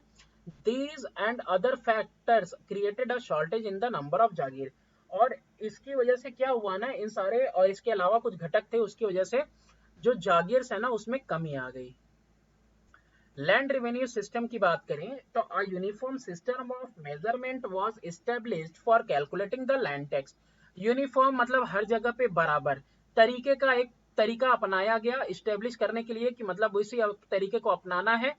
These and other factors created a shortage in the number of jagir, और इसकी वजह से क्या हुआ ना, इन सारे और इसके अलावा कुछ घटक थे, उसकी वजह से जो जागीर्स है ना उसमें कमी आ गई। लैंड रेवेन्यू सिस्टम की बात करें तो a uniform system of measurement was established for calculating the land tax, uniform मतलब हर जगह पे बराबर तरीके का एक तरीका अपनाया गया इस्टेब्लिश करने के लिए, कि मतलब उसी तरीके को अपनाना है,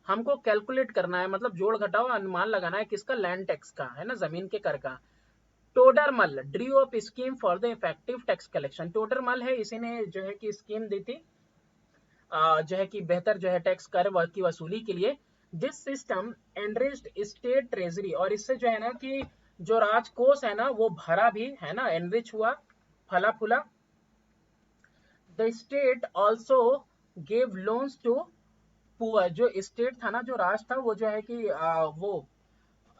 हमको कैलकुलेट करना है, मतलब जोड़ घटाव अनुमान लगाना है किसका, लैंड टैक्स का, है ना, जमीन के कर का। Todarmal Drew up scheme for the effective tax collection, Todarmal है इसी ने जो है कि स्कीम दी थी जो है कि बेहतर जो है टैक्स कर की वसूली के लिए। This system enriched state treasury, और इससे जो है ना कि जो राजकोष है ना वो भरा भी, है ना, एनरिच हुआ, फला फूला। The state also gave loans to poor, जो स्टेट था ना, जो राज था, वो जो है कि वो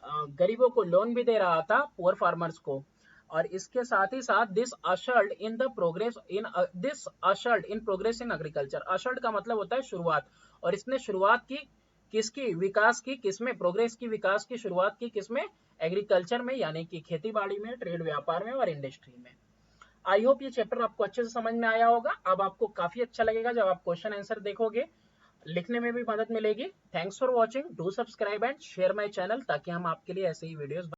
गरीबों को लोन भी दे रहा था, पुअर फार्मर्स को। और इसके साथ ही साथ this ushered in progress in agriculture, ushered का मतलब होता है शुरुआत, और इसने शुरुआत की किसकी, विकास की, किसमें, प्रोग्रेस की, विकास की शुरुआत की किसमें, एग्रीकल्चर में, यानी कि खेती बाड़ी में, ट्रेड व्यापार में और इंडस्ट्री में। आई होप ये चैप्टर आपको अच्छे से समझ में आया होगा। अब आपको काफी अच्छा लगेगा जब आप क्वेश्चन आंसर देखोगे, लिखने में भी मदद मिलेगी। Thanks for watching, do subscribe and share my channel, ताकि हम आपके लिए ऐसे ही वीडियोस